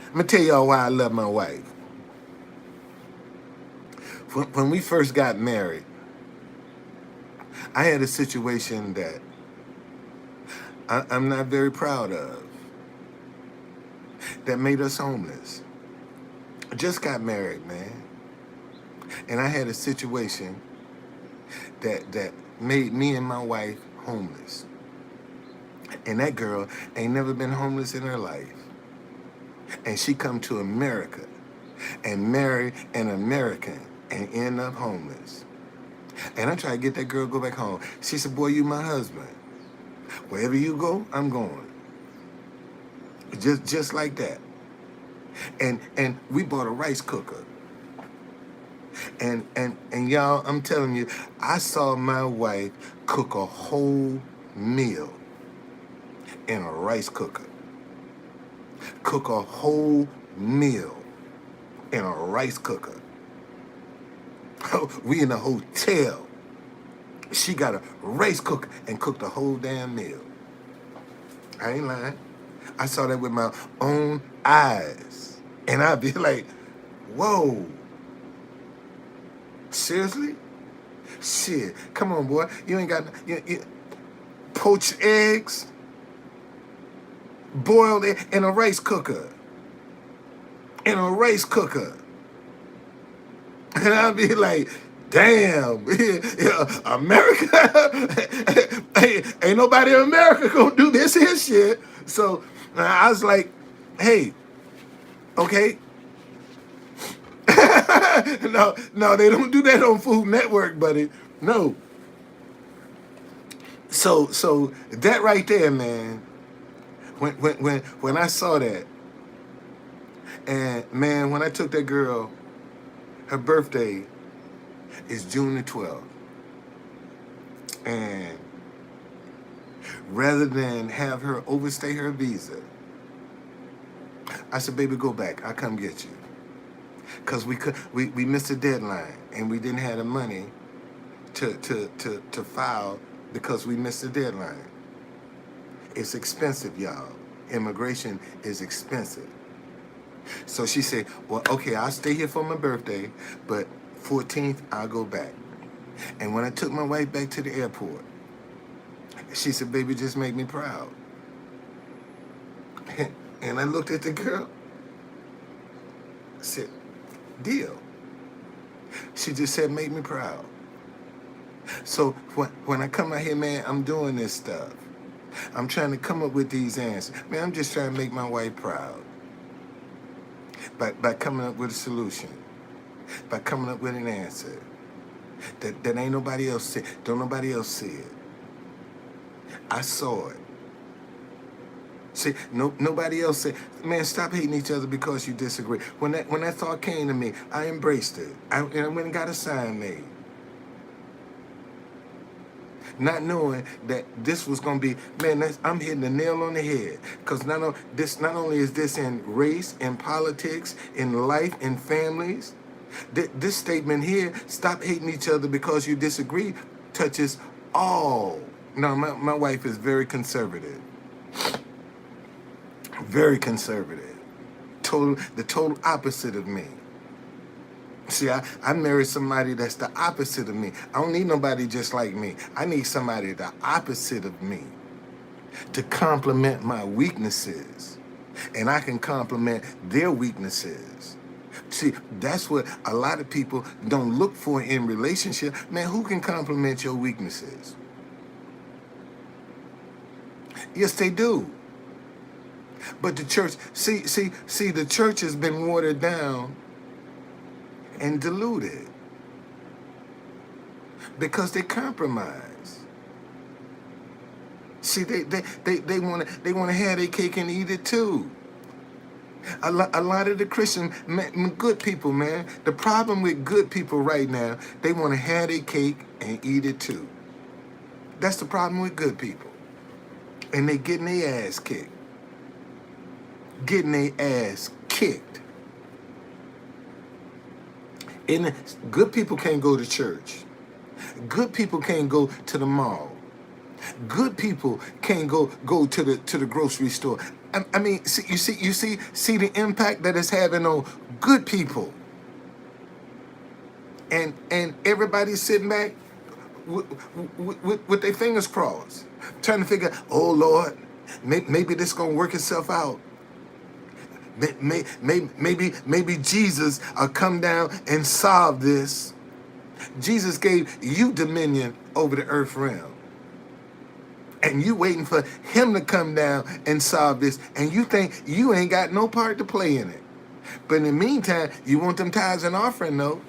let me tell y'all why I love my wife. When we first got married, I had a situation that I'm not very proud of that made us homeless. I just got married, man. And I had a situation that made me and my wife homeless. And that girl ain't never been homeless in her life. And she come to America and marry an American and end up homeless. And I try to get that girl to go back home. She said, boy, you my husband. Wherever you go, I'm going. Just like that. And we bought a rice cooker. And y'all, I'm telling you, I saw my wife cook a whole meal in a rice cooker. Cook a whole meal in a rice cooker. We in a hotel. She got a rice cooker and cooked a whole damn meal. I ain't lying. I saw that with my own eyes. And I'd be like, whoa. Seriously? Shit. Come on, boy. You ain't got poached eggs, boiled in a rice cooker. In a rice cooker. And I'd be like, damn, America, ain't nobody in America gonna do this here shit. So I was like, hey, okay. No, they don't do that on Food Network, buddy. No. So that right there, man. When I saw that, and man, when I took that girl, her birthday is June the 12th. And rather than have her overstay her visa, I said, baby, go back. I'll come get you. Because we missed a deadline and we didn't have the money to file because we missed the deadline. It's expensive, y'all. Immigration is expensive. So she said, well, okay, I'll stay here for my birthday, but 14th, I'll go back. And when I took my wife back to the airport, she said, baby, just make me proud. And I looked at the girl. I said, deal. She just said, make me proud. So when I come out here, man, I'm doing this stuff. I'm trying to come up with these answers. Man, I'm just trying to make my wife proud. By coming up with a solution. By coming up with an answer. That ain't nobody else see. Don't nobody else see it. I saw it. See, nobody else said, man, stop hating each other because you disagree. When that thought came to me, I embraced it. I went and got a sign made. Not knowing that this was going to be, man, I'm hitting the nail on the head. Because not only is this in race, in politics, in life, in families, this statement here, stop hating each other because you disagree, touches all. Now, my wife is very conservative. Very conservative. The total opposite of me. See, I married somebody that's the opposite of me. I don't need nobody just like me. I need somebody the opposite of me to complement my weaknesses. And I can complement their weaknesses. See, that's what a lot of people don't look for in relationship. Man, who can complement your weaknesses? Yes, they do. But the church, see, the church has been watered down and diluted because they compromise. See, they want to have their cake and eat it too. A lot of the Christian good people, man. The problem with good people right now, they want to have their cake and eat it too. That's the problem with good people, and they getting their ass kicked. Getting their ass kicked. And good people can't go to church. Good people can't go to the mall. Good people can't go to the grocery store. I mean, you see the impact that it's having on good people. And everybody's sitting back with their fingers crossed, trying to figure, oh Lord, maybe this gonna work itself out. Maybe Jesus will come down and solve this. Jesus gave you dominion over the earth realm. And you waiting for him to come down and solve this, and you think you ain't got no part to play in it. But in the meantime, you want them tithes and offering, though.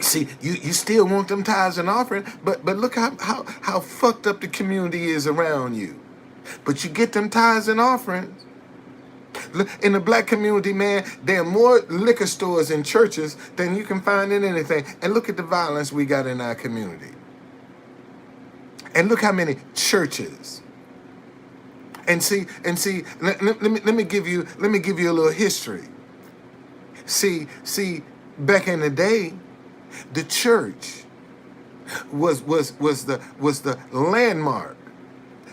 See, you still want them tithes and offering, but look how fucked up the community is around you. But you get them tithes and offerings. Look, in the black community, man, there are more liquor stores and churches than you can find in anything. And look at the violence we got in our community. And look how many churches. And see, let me give you a little history. See, back in the day, the church was the landmark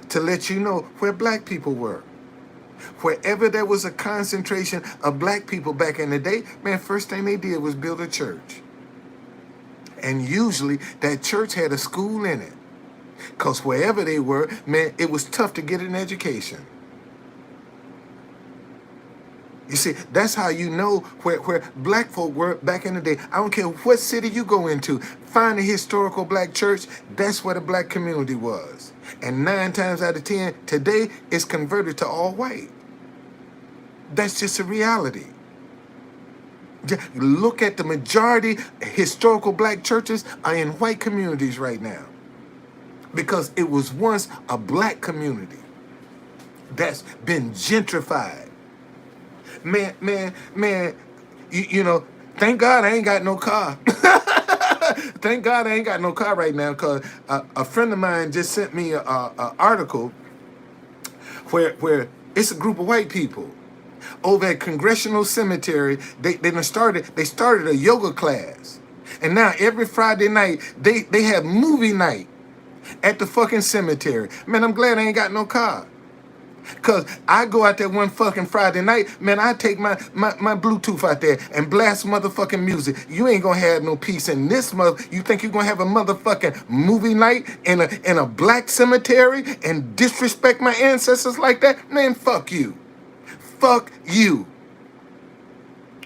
to let you know where black people were. Wherever there was a concentration of black people back in the day, man, first thing they did was build a church. And usually that church had a school in it. Because wherever they were, man, it was tough to get an education. You see, that's how you know where black folk were back in the day. I don't care what city you go into, find a historical black church, that's where the black community was. And 9 times out of 10, today, it's converted to all white. That's just a reality. Look at the majority historical black churches are in white communities right now. Because it was once a black community that's been gentrified. Man, you know, thank God I ain't got no car. Thank God I ain't got no car right now, because a friend of mine just sent me a article where it's a group of white people over at Congressional Cemetery. They started a yoga class. And now every Friday night, they have movie night at the fucking cemetery. Man, I'm glad I ain't got no car. Because I go out there one fucking Friday night, man, I take my Bluetooth out there and blast motherfucking music. You ain't gonna have no peace in this mother. You think you're gonna have a motherfucking movie night in a black cemetery and disrespect my ancestors like that? Man, fuck you. Fuck you.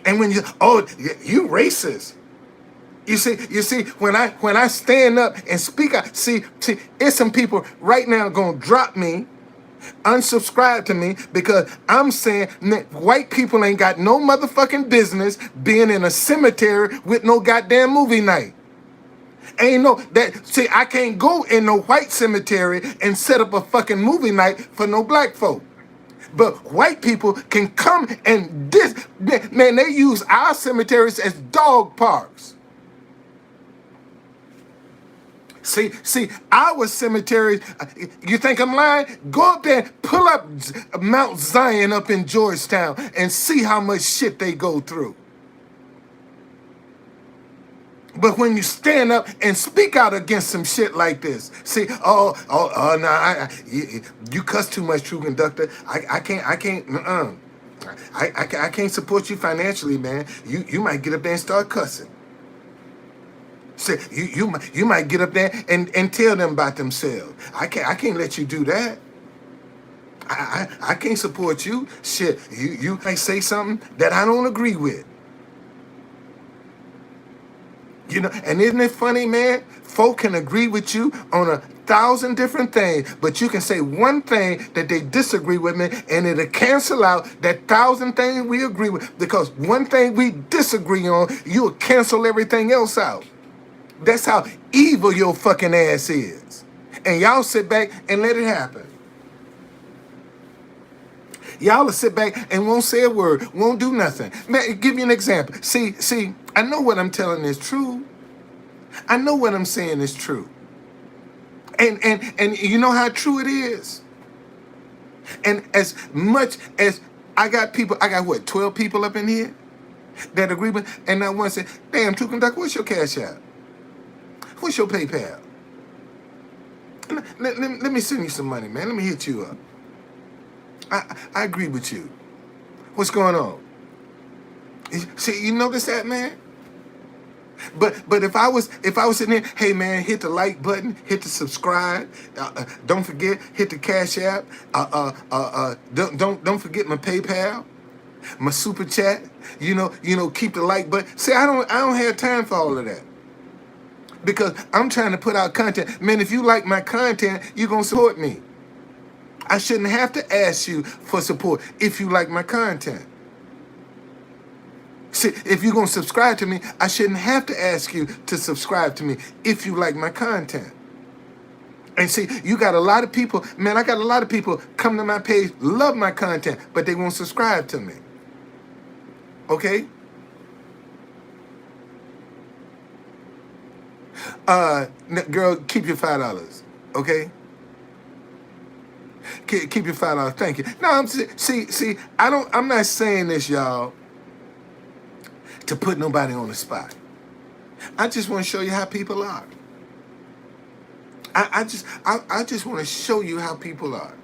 And when you racist. You see, when I stand up and speak out, see, it's some people right now gonna drop me, unsubscribe to me, because I'm saying white people ain't got no motherfucking business being in a cemetery with no goddamn movie night. Ain't no that. See, I can't go in no white cemetery and set up a fucking movie night for no black folk. But white people can come and man, they use our cemeteries as dog parks. See, our cemeteries, you think I'm lying? Go up there, pull up Mount Zion up in Georgetown and see how much shit they go through. But when you stand up and speak out against some shit like this, see, no, you cuss too much, True Conductor. I can't support you financially, man. You might get up there and start cussing. Say, you might get up there and tell them about themselves. I can't let you do that. I can't support you. Shit, you might say something that I don't agree with. You know, and isn't it funny, man? Folk can agree with you on 1,000 different things, but you can say one thing that they disagree with me, and it'll cancel out that 1,000 things we agree with. Because one thing we disagree on, you'll cancel everything else out. That's how evil your fucking ass is. And y'all sit back and let it happen. Y'all will sit back and won't say a word, won't do nothing. Man, give you an example. See, I know what I'm telling is true. I know what I'm saying is true. And you know how true it is? And as much as I got 12 people up in here that agree with, and I want to say, damn, True Conductor, what's your Cash App? What's your PayPal? Let me send you some money, man. Let me hit you up. I agree with you. What's going on? See, you notice that, man? But if I was sitting there, hey man, hit the like button, hit the subscribe. Don't forget, hit the Cash App. Don't forget my PayPal, my Super Chat. You know, keep the like button. See, I don't have time for all of that. because I'm trying to put out content. Man, if you like my content, you're going to support me. I shouldn't have to ask you for support if you like my content. See, if you're going to subscribe to me, I shouldn't have to ask you to subscribe to me if you like my content. And see, you got a lot of people, man, I got a lot of people come to my page, love my content, but they won't subscribe to me. Okay? Girl, keep your $5. Okay? Keep your $5. Thank you. No, I'm not saying this, y'all, to put nobody on the spot. I just want to show you how people are. I just want to show you how people are.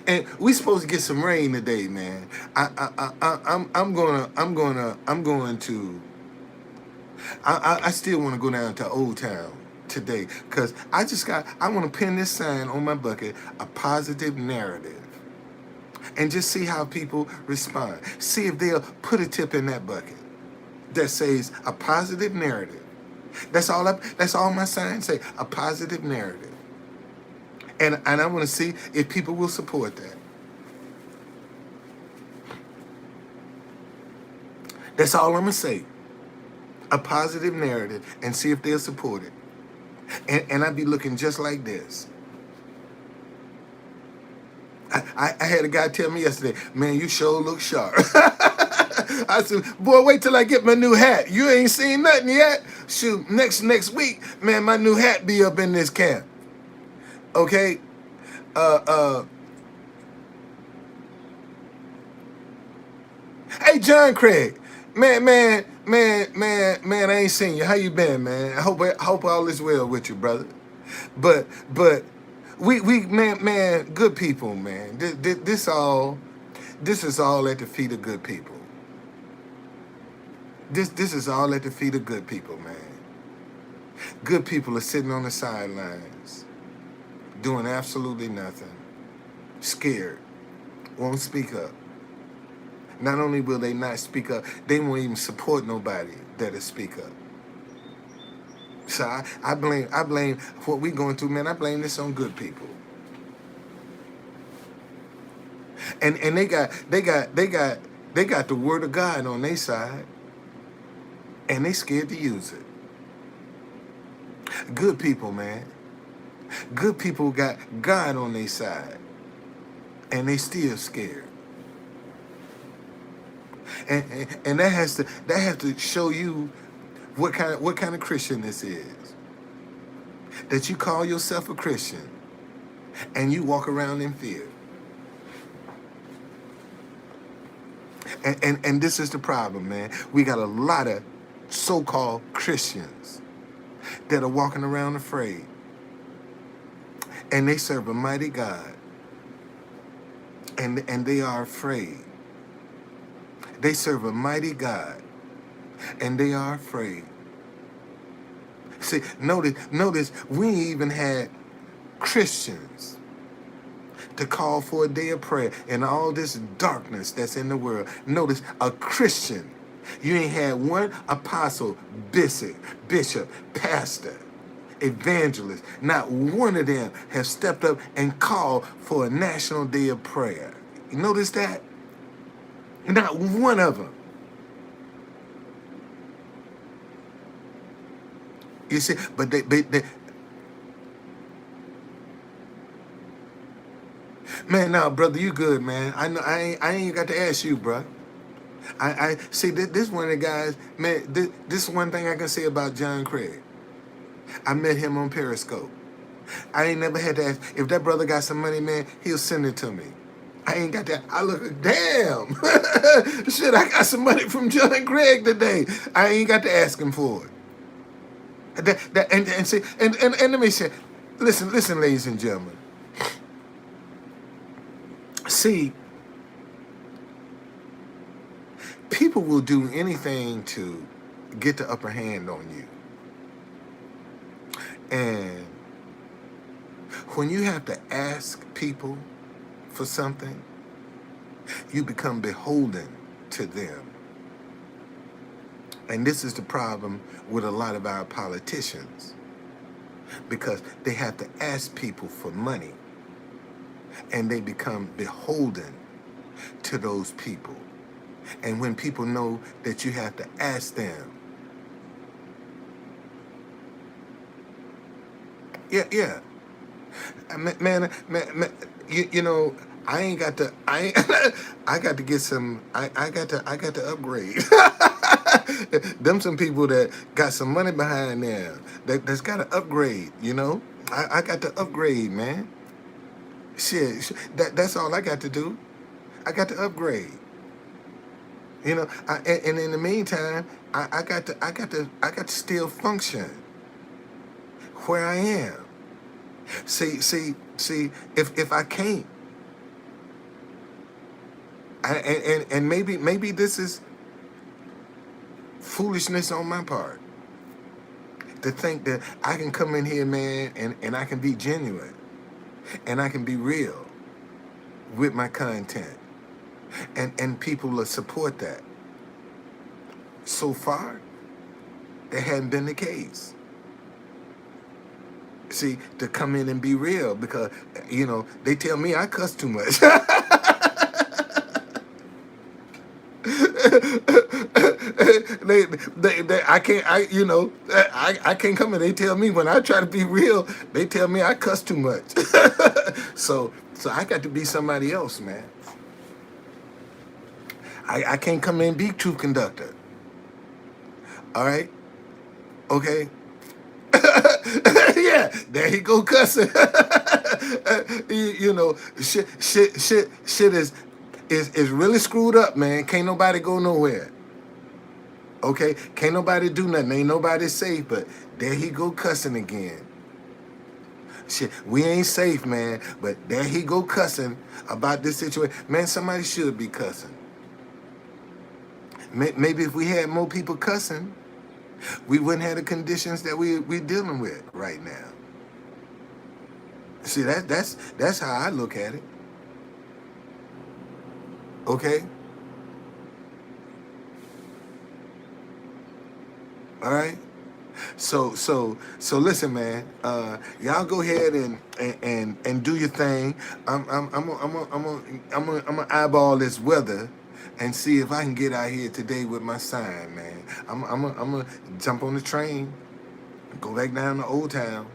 And we supposed to get some rain today, man. I'm going to. I still want to go down to Old Town today because I want to pin this sign on my bucket, a positive narrative, and just see how people respond. See if they'll put a tip in that bucket that says a positive narrative. That's all my signs say, a positive narrative. And I want to see if people will support that. That's all I'm going to say. A positive narrative and see if they'll support it. And I'd be looking just like this. I had a guy tell me yesterday, man, you sure look sharp. I said, boy, wait till I get my new hat. You ain't seen nothing yet? Shoot, next week, man, my new hat be up in this camp. Okay? Hey, John Craig. Man, I ain't seen you. How you been, man? I hope all is well with you, brother. But we man, good people, man. This is all at the feet of good people. This is all at the feet of good people, man. Good people are sitting on the sidelines, doing absolutely nothing, scared, won't speak up. Not only will they not speak up, they won't even support nobody that'll speak up. So I blame what we going through, man. I blame this on good people. And they got the word of God on their side, and they scared to use it. Good people, man. Good people got God on their side, and they still scared. And that has to show you what kind of Christian this is. That you call yourself a Christian and you walk around in fear. And this is the problem, man. We got a lot of so-called Christians that are walking around afraid. And they serve a mighty God. And they are afraid. They serve a mighty God, and they are afraid. See, notice, we even had Christians to call for a day of prayer in all this darkness that's in the world. Notice, a Christian. You ain't had one apostle, bishop, pastor, evangelist. Not one of them have stepped up and called for a national day of prayer. You notice that? Not one of them. You see, but they man, now, brother, you good, man. I know I ain't got to ask you, bro. I see this one of the guys, man. This is one thing I can say about John Craig. I met him on Periscope. I ain't never had to ask if that brother got some money, man. He'll send it to me. I ain't got that. I look, damn. Shit, I got some money from John Craig today. I ain't got to ask him for it. And let me say, listen, ladies and gentlemen. See, people will do anything to get the upper hand on you. And when you have to ask people for something, you become beholden to them. And this is the problem with a lot of our politicians, because they have to ask people for money and they become beholden to those people. And when people know that you have to ask them, yeah, man, you know, I ain't got to, I got to get some, I got to upgrade. Them some people that got some money behind them that's got to upgrade. You know, I got to upgrade, man. That's all I got to do. I got to upgrade. You know, and in the meantime, I got to still function where I am. See. If I can't, and maybe this is foolishness on my part to think that I can come in here, man, and I can be genuine and I can be real with my content, and people will support that. So far, that hadn't been the case. See, to come in and be real, because they tell me I cuss too much. I can't, I can't come in. They tell me when I try to be real, they tell me I cuss too much. So I got to be somebody else, man. I can't come in and be truth conductor. All right, okay. Yeah, there he go cussing. Shit is really screwed up, man. Can't nobody go nowhere. Okay, can't nobody do nothing. Ain't nobody safe. But there he go cussing again. Shit, we ain't safe, man. But there he go cussing about this situation. Man, somebody should be cussing. Maybe if we had more people cussing, we wouldn't have the conditions that we're dealing with right now. See, that's how I look at it. Okay? All right? So listen, man. Y'all go ahead and do your thing. I'm gonna eyeball this weather and see if I can get out here today with my sign, man. I'm gonna jump on the train, go back down to Old Town,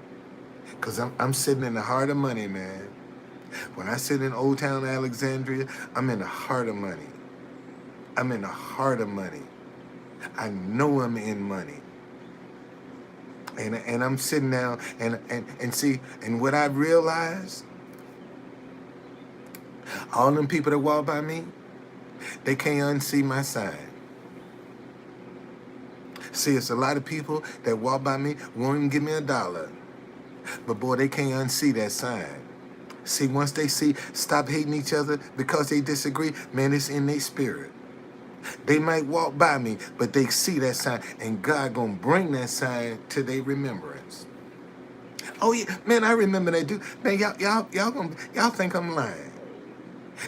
cause I'm sitting in the heart of money, man. When I sit in Old Town Alexandria, I'm in the heart of money. I'm in the heart of money. I know I'm in money. And I'm sitting down and see, and what I realized, all them people that walk by me, they can't unsee my sign. See, it's a lot of people that walk by me, won't even give me $1. But boy, they can't unsee that sign. See, once they see, stop hating each other because they disagree, man, it's in their spirit. They might walk by me, but they see that sign, and God gonna bring that sign to their remembrance. Oh yeah, man, I remember that dude. Man, y'all think I'm lying.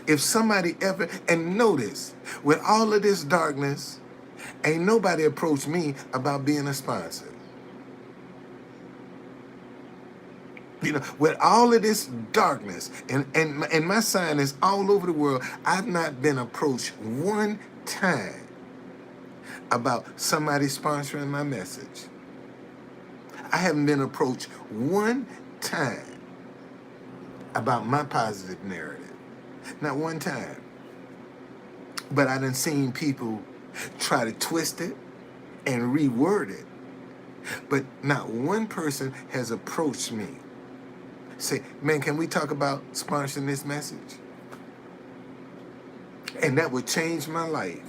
If somebody ever, and notice, with all of this darkness, ain't nobody approached me about being a sponsor. With all of this darkness, and my sign is all over the world, I've not been approached one time about somebody sponsoring my message. I haven't been approached one time about my positive narrative. Not one time. But I done seen people try to twist it and reword it. But not one person has approached me. Say, man, can we talk about sponsoring this message? And that would change my life.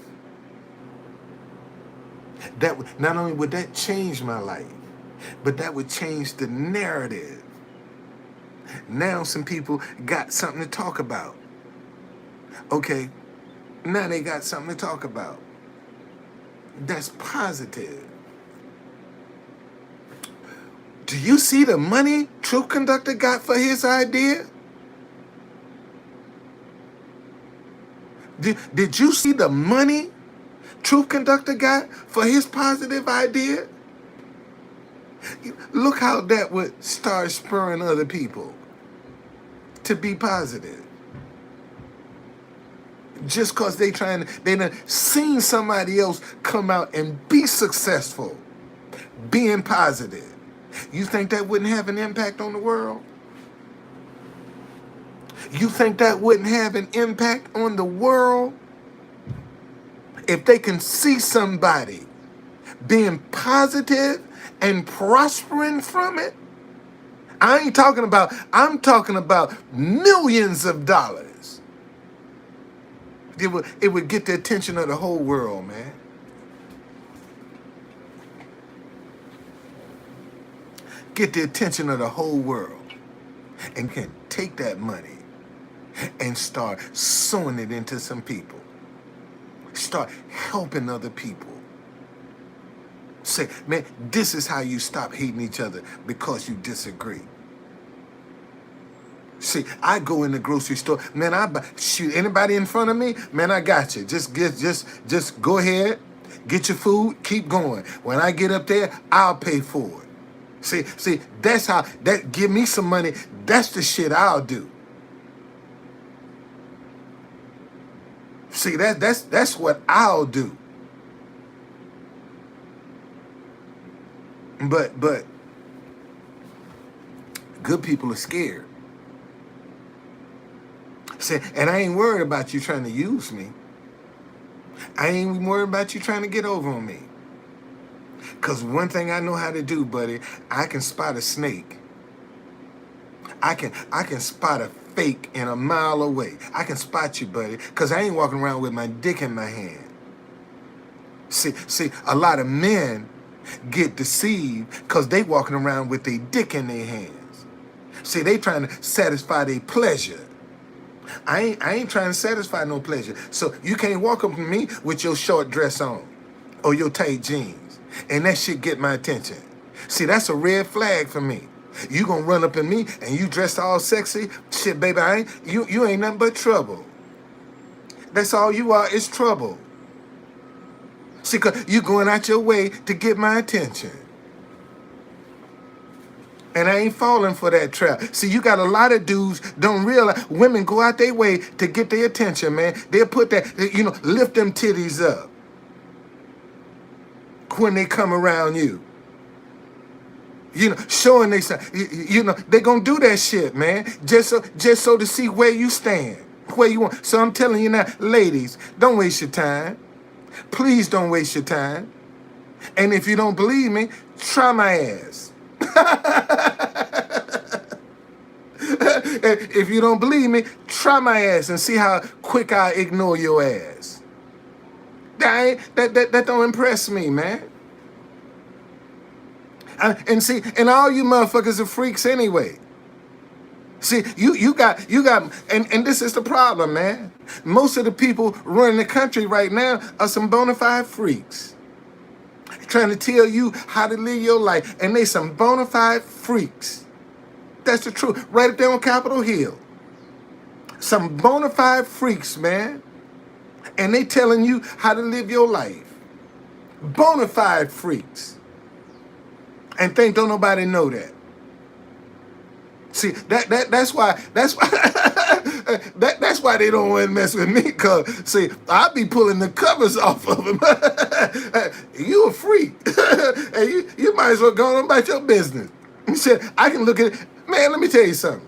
Not only would that change my life, but that would change the narrative. Now some people got something to talk about. Okay, now they got something to talk about. That's positive. Do you see the money Truth Conductor got for his idea? Did you see the money Truth Conductor got for his positive idea? Look how that would start spurring other people to be positive. Just because they done seen somebody else come out and be successful, being positive. You think that wouldn't have an impact on the world? You think that wouldn't have an impact on the world? If they can see somebody being positive and prospering from it, I'm talking about millions of dollars. It would get the attention of the whole world, man. Get the attention of the whole world. And can take that money and start sowing it into some people. Start helping other people. Say, man, this is how you stop hating each other, because you disagree. See, I go in the grocery store, man, shoot anybody in front of me, man, I got you. Just go ahead, get your food, keep going. When I get up there, I'll pay for it. See, that's how, that give me some money, that's the shit I'll do. See, that's what I'll do. But good people are scared. See, and I ain't worried about you trying to use me. I ain't even worried about you trying to get over on me. Because one thing I know how to do, buddy, I can spot a snake. I can spot a fake in a mile away. I can spot you, buddy, because I ain't walking around with my dick in my hand. See, a lot of men get deceived because they walking around with their dick in their hands. See, they trying to satisfy their pleasure. I ain't trying to satisfy no pleasure. So you can't walk up to me with your short dress on or your tight jeans, and that shit get my attention. See, that's a red flag for me. You gonna run up in me and you dressed all sexy? Shit, baby, you ain't nothing but trouble. That's all you are, is trouble. See, 'cause you going out your way to get my attention. And I ain't falling for that trap. See, you got a lot of dudes don't realize women go out their way to get their attention, man. They'll put that, lift them titties up when they come around you. Showing they, they gonna do that shit, man. Just so to see where you stand, where you want. So I'm telling you now, ladies, don't waste your time. Please don't waste your time. And if you don't believe me, try my ass. If you don't believe me, try my ass and see how quick I ignore your ass. That don't impress me, man. And all you motherfuckers are freaks anyway. See, you got, and this is the problem, man. Most of the people running the country right now are some bona fide freaks. Trying to tell you how to live your life, and they some bona fide freaks. That's the truth. Right up there on Capitol Hill. Some bona fide freaks, man. And they telling you how to live your life. Bona fide freaks. And think don't nobody know that. See, that's why that's why they don't want to mess with me, cause see, I be pulling the covers off of them. You a freak. And you might as well go on about your business. He said, I can look at it. Man, let me tell you something.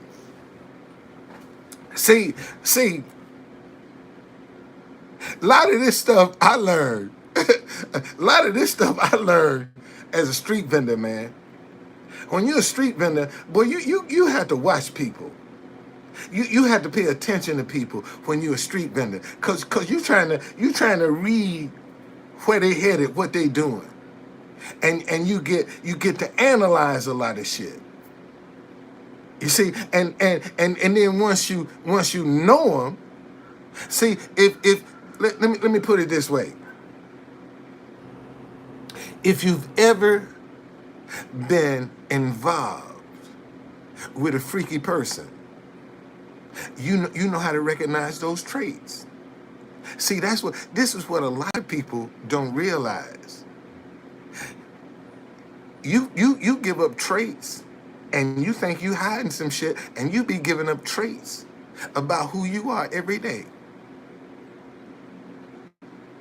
See, a lot of this stuff I learned. As a street vendor, man. When you're a street vendor, boy, you have to watch people. You have to pay attention to people when you're a street vendor, cause you trying to read where they headed, what they doing, and you get to analyze a lot of shit. You see, and then once you know them, see, if let me put it this way. If you've ever been involved with a freaky person, you know how to recognize those traits. See, this is what a lot of people don't realize. You give up traits, and you think you hiding some shit, and you be giving up traits about who you are every day.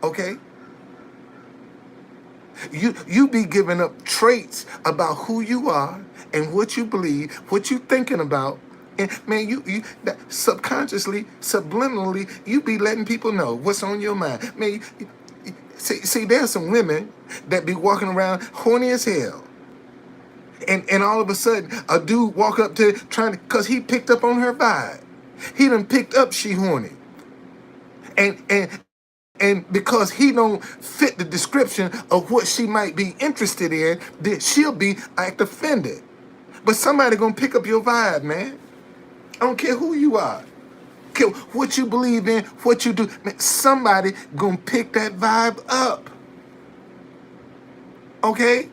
Okay? You be giving up traits about who you are and what you believe, what you thinking about. And man, that subconsciously, subliminally, you be letting people know what's on your mind. Man, see, there's some women that be walking around horny as hell. And all of a sudden, a dude walk up to trying to, cause he picked up on her vibe. He done picked up she horny. And because he don't fit the description of what she might be interested in, then she'll be act offended. But somebody gonna pick up your vibe, man. I don't care who you are. Care what you believe in, what you do. Man, somebody gonna pick that vibe up. Okay?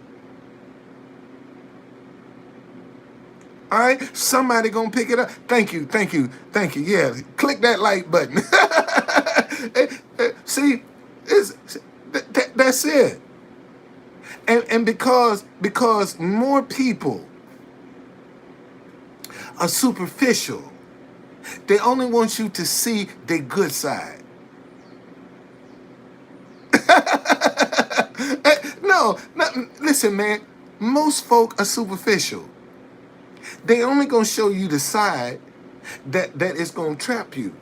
All right? Somebody gonna pick it up. Thank you. Yeah, click that like button. See, that's it. And because more people are superficial, they only want you to see their good side. No, listen, man. Most folk are superficial. They only gonna show you the side that is gonna trap you.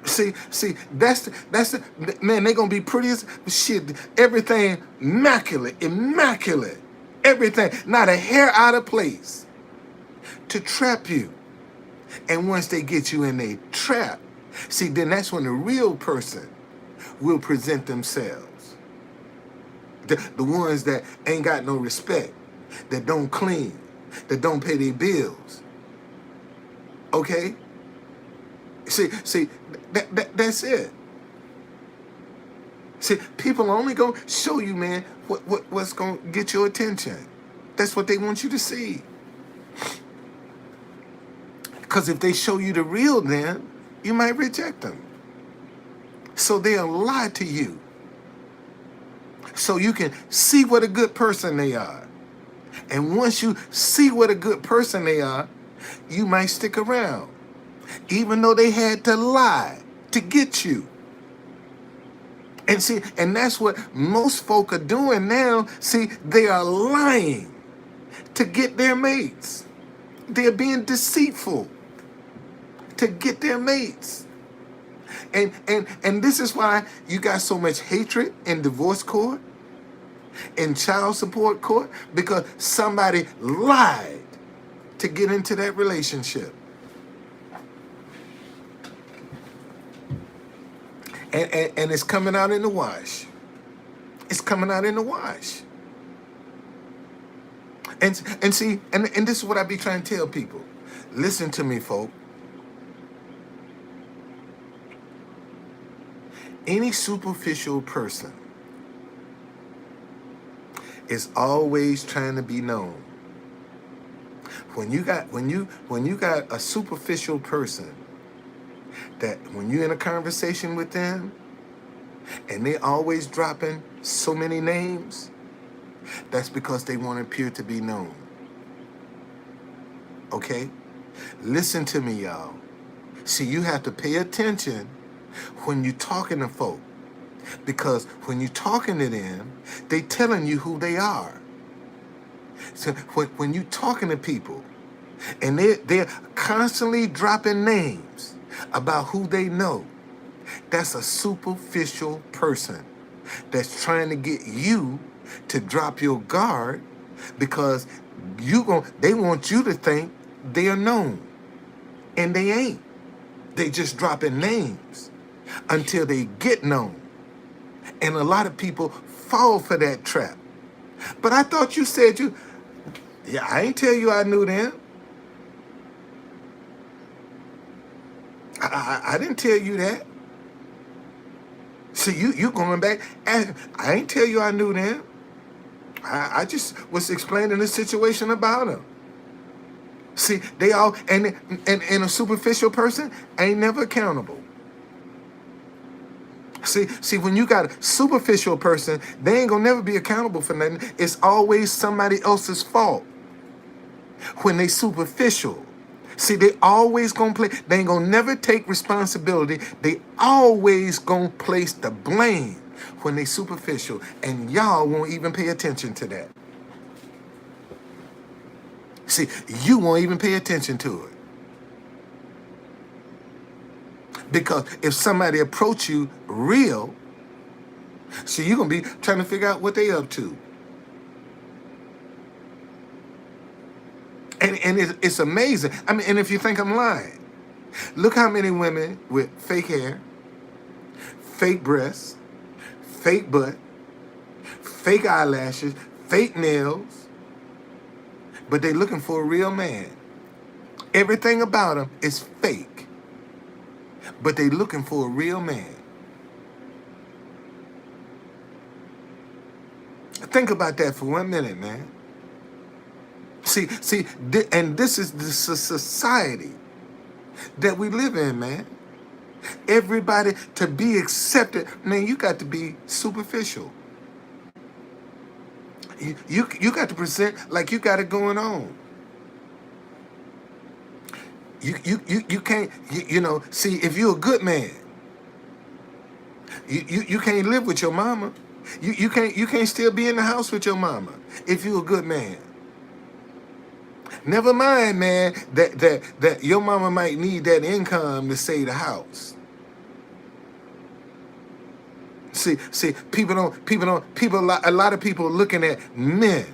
See, that's the man. They gonna be pretty as shit. Everything immaculate, everything, not a hair out of place, to trap you. And once they get you in a trap, see, then that's when the real person will present themselves. The ones that ain't got no respect, that don't clean, that don't pay their bills. Okay? See, that's it. See, people are only gonna show you, man, what's gonna get your attention. That's what they want you to see. Because if they show you the real, then you might reject them. So they'll lie to you, so you can see what a good person they are. And once you see what a good person they are, you might stick around, even though they had to lie to get you. And see, and that's what most folk are doing now. See, they are lying to get their mates. They're being deceitful to get their mates. And this is why you got so much hatred in divorce court, in child support court, because somebody lied to get into that relationship. And it's coming out in the wash. It's coming out in the wash. And see, and this is what I be trying to tell people. Listen to me, folk. Any superficial person is always trying to be known. When you got a superficial person that when you're in a conversation with them and they always dropping so many names, that's because they want to appear to be known. Okay? Listen to me, y'all. See, you have to pay attention when you're talking to folk, because when you're talking to them, they telling you who they are. So when you're talking to people and they're constantly dropping names about who they know, that's a superficial person that's trying to get you to drop your guard, because they want you to think they're known, and they ain't. They just dropping names until they get known. And a lot of people fall for that trap. But I thought you said I ain't tell you I knew them. I didn't tell you that. So you going back, I ain't tell you I knew them. I just was explaining the situation about them. See, they all and a superficial person ain't never accountable. See, when you got a superficial person, they ain't gonna never be accountable for nothing. It's always somebody else's fault when they superficial. See, they always gonna play. They ain't gonna never take responsibility. They always gonna place the blame when they superficial, and y'all won't even pay attention to that. See, you won't even pay attention to it. Because if somebody approach you real, see, you're going to be trying to figure out what they up to. And it's amazing. I mean, and if you think I'm lying, look how many women with fake hair, fake breasts, fake butt, fake eyelashes, fake nails, but they looking for a real man. Everything about them is fake, but they looking for a real man. Think about that for 1 minute, man. See, and this is the society that we live in, man. Everybody, to be accepted, man, you got to be superficial. You got to present like you got it going on. You can't, see, if you're a good man, you can't live with your mama. You can't still be in the house with your mama if you're a good man. Never mind, man, that your mama might need that income to save the house. See, a lot of people looking at men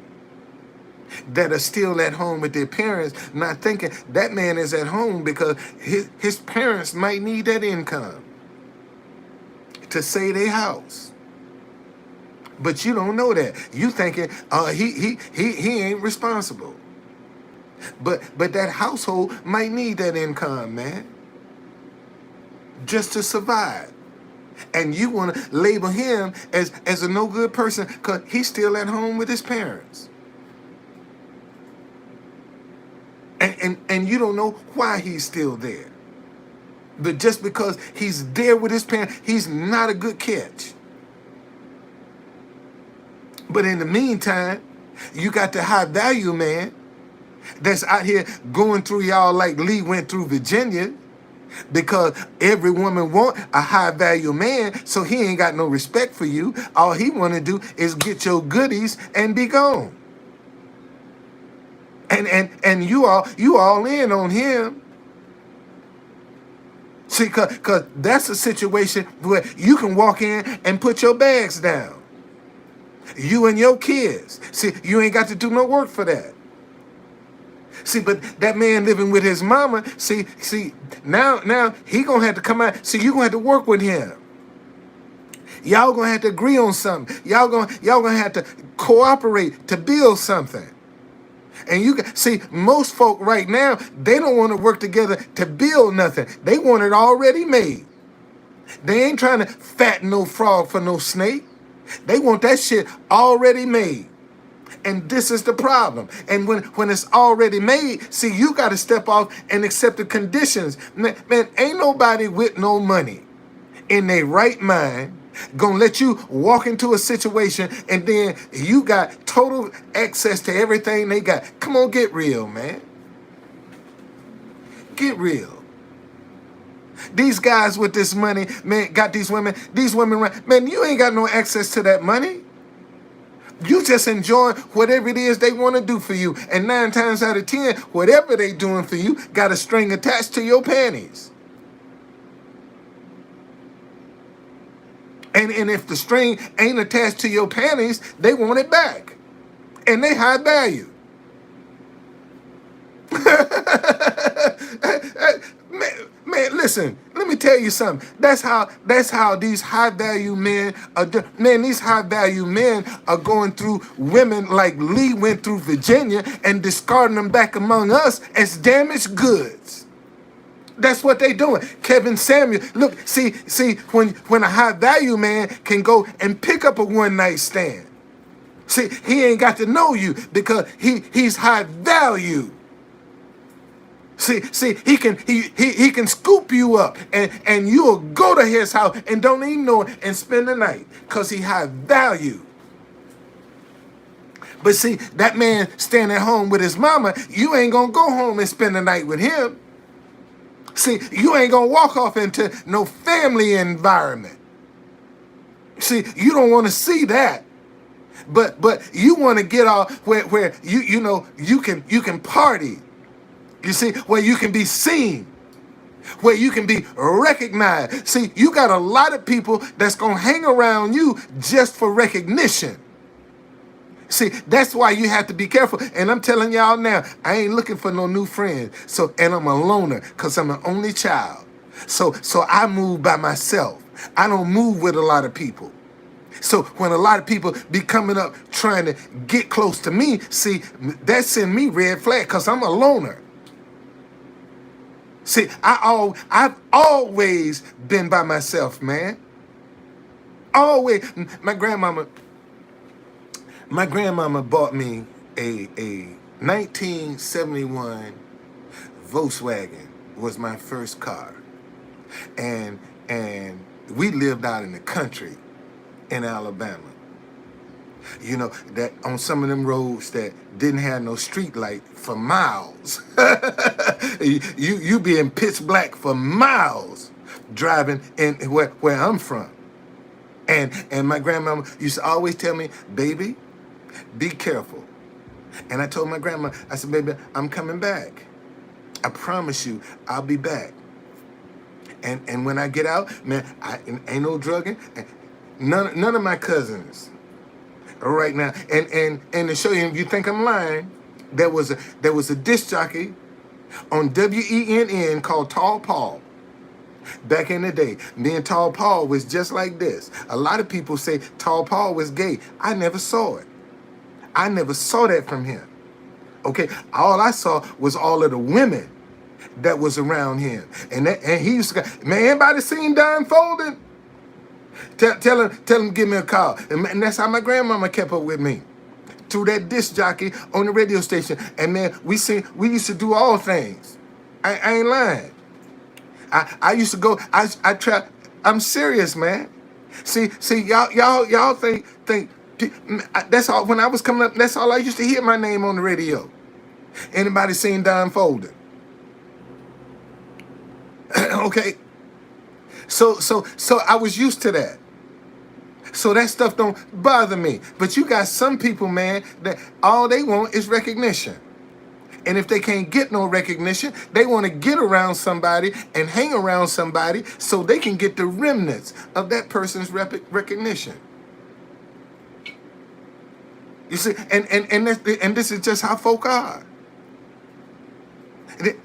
that are still at home with their parents, not thinking that man is at home because his parents might need that income to save their house. But you don't know that. You thinking he ain't responsible. But that household might need that income, man, just to survive. And you want to label him as a no good person because he's still at home with his parents. And you don't know why he's still there. But just because he's there with his parents, he's not a good catch. But in the meantime, you got the high value man that's out here going through y'all like Lee went through Virginia, because every woman want a high value man, so he ain't got no respect for you. All he want to do is get your goodies and be gone. And you all in on him. See, cause that's a situation where you can walk in and put your bags down. You and your kids. See, you ain't got to do no work for that. See, but that man living with his mama, see, now he gonna have to come out. See, you gonna have to work with him. Y'all gonna have to agree on something. Y'all gonna have to cooperate to build something. And you can see most folk right now, they don't want to work together to build nothing. They want it already made. They ain't trying to fatten no frog for no snake. They want that shit already made. And this is the problem. And when it's already made, see, you got to step off and accept the conditions. Man, ain't nobody with no money in their right mind gonna let you walk into a situation and then you got total access to everything they got. Come on, get real, man. Get real. These guys with this money, man, got these women, right? Man, you ain't got no access to that money. You just enjoy whatever it is they want to do for you. And 9 times out of 10, whatever they doing for you got a string attached to your panties. And if the string ain't attached to your panties, they want it back. And they high value. Man, listen, let me tell you something. That's how these high value men are these high value men are going through women like Lee went through Virginia and discarding them back among us as damaged goods. That's what they doing. Kevin Samuel, look, see, when a high value man can go and pick up a one night stand. See, he ain't got to know you because he's high value. See, he can scoop you up and you'll go to his house and don't even know it and spend the night because he has value. But see, that man staying at home with his mama, you ain't gonna go home and spend the night with him. See, you ain't gonna walk off into no family environment. See, you don't want to see that. But you want to get off where you can party. You see, where you can be seen, where you can be recognized. See, you got a lot of people that's gonna hang around you just for recognition. See, that's why you have to be careful. And I'm telling y'all now, I ain't looking for no new friends. And I'm a loner because I'm an only child. So I move by myself. I don't move with a lot of people. So when a lot of people be coming up trying to get close to me, see, that send me red flag because I'm a loner. See, I've always been by myself, man. Always. My grandmama bought me a 1971 Volkswagen was my first car. And we lived out in the country in Alabama. You know, that on some of them roads that didn't have no street light for miles. you be in pitch black for miles driving in where I'm from. And my grandmama used to always tell me, baby, be careful. And I told my grandma, I said, baby, I'm coming back. I promise you, I'll be back. And when I get out, man, ain't no drugging. None of my cousins right now. And to show you, if you think I'm lying, there was a disc jockey on WENN called Tall Paul. Back in the day, me and Tall Paul was just like this. A lot of people say Tall Paul was gay. I never saw it. I never saw that from him. Okay, all I saw was all of the women that was around him. And he used to go, man, anybody seen Don Folden? Tell him give me a call. And that's how my grandmama kept up with me. Through that disc jockey on the radio station. And man, we used to do all things. I ain't lying. I used to go, I'm serious, man. See, y'all think that's all. When I was coming up, that's all I used to hear my name on the radio. Anybody seen Don Folden? Okay. So I was used to that. So that stuff don't bother me. But you got some people, man, that all they want is recognition. And if they can't get no recognition, they want to get around somebody and hang around somebody so they can get the remnants of that person's recognition. You see, and this is just how folk are.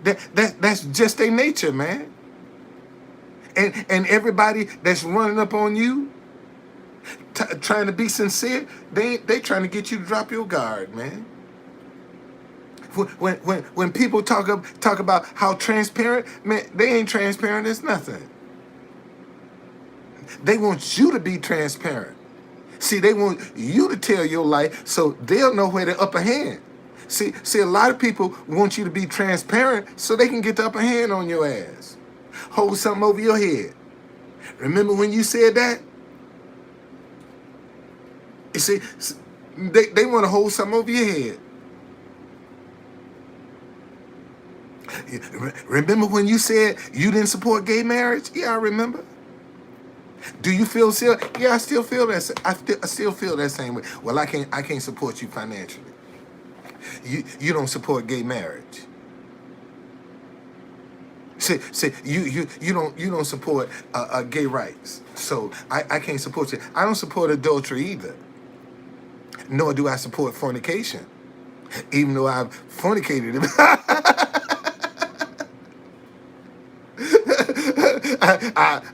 That's just their nature, man. And everybody that's running up on you, trying to be sincere, they trying to get you to drop your guard, man. When people talk about how transparent, man, they ain't transparent as nothing. They want you to be transparent. See, they want you to tell your life so they'll know where the upper hand. See, a lot of people want you to be transparent so they can get the upper hand on your ass. Hold something over your head. Remember when you said that? You see, they want to hold something over your head. Remember when you said you didn't support gay marriage? Yeah, I remember. Do you feel still? Yeah, I still feel that. I still feel that same way. Well, I can't support you financially. You don't support gay marriage. See, you don't support gay rights. So I can't support you. I don't support adultery either. Nor do I support fornication, even though I've fornicated.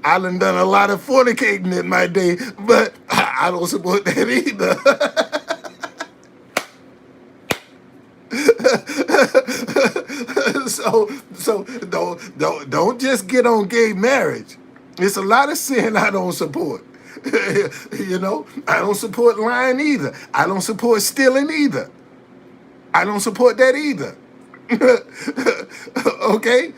I done a lot of fornicating in my day, but I don't support that either. So don't just get on gay marriage. It's a lot of sin I don't support. You know, I don't support lying either. I don't support stealing either. I don't support that either. Okay.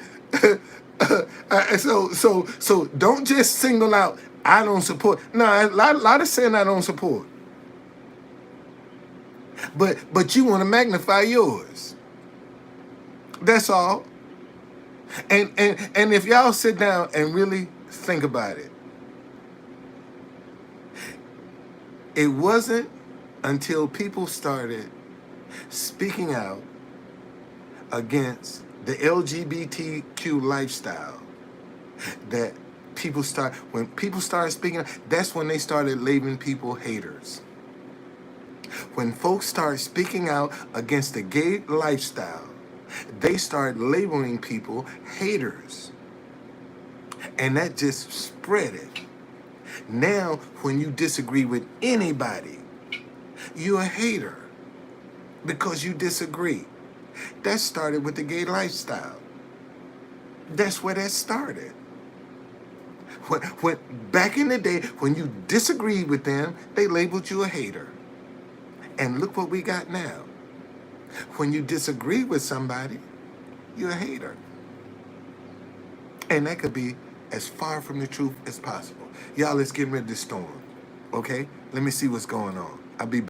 So don't just single out. I don't support. No, a lot of saying I don't support, but you want to magnify yours. That's all. And if y'all sit down and really think about it, it wasn't until people started speaking out against the LGBTQ lifestyle that when people started speaking out, that's when they started labeling people haters. When folks start speaking out against the gay lifestyle, they start labeling people haters. And that just spread it. Now, when you disagree with anybody, you're a hater because you disagree. That started with the gay lifestyle. That's where that started. When back in the day, when you disagreed with them, they labeled you a hater. And look what we got now. When you disagree with somebody, you're a hater. And that could be as far from the truth as possible. Y'all, let's get rid of this storm. Okay? Let me see what's going on. I'll be back.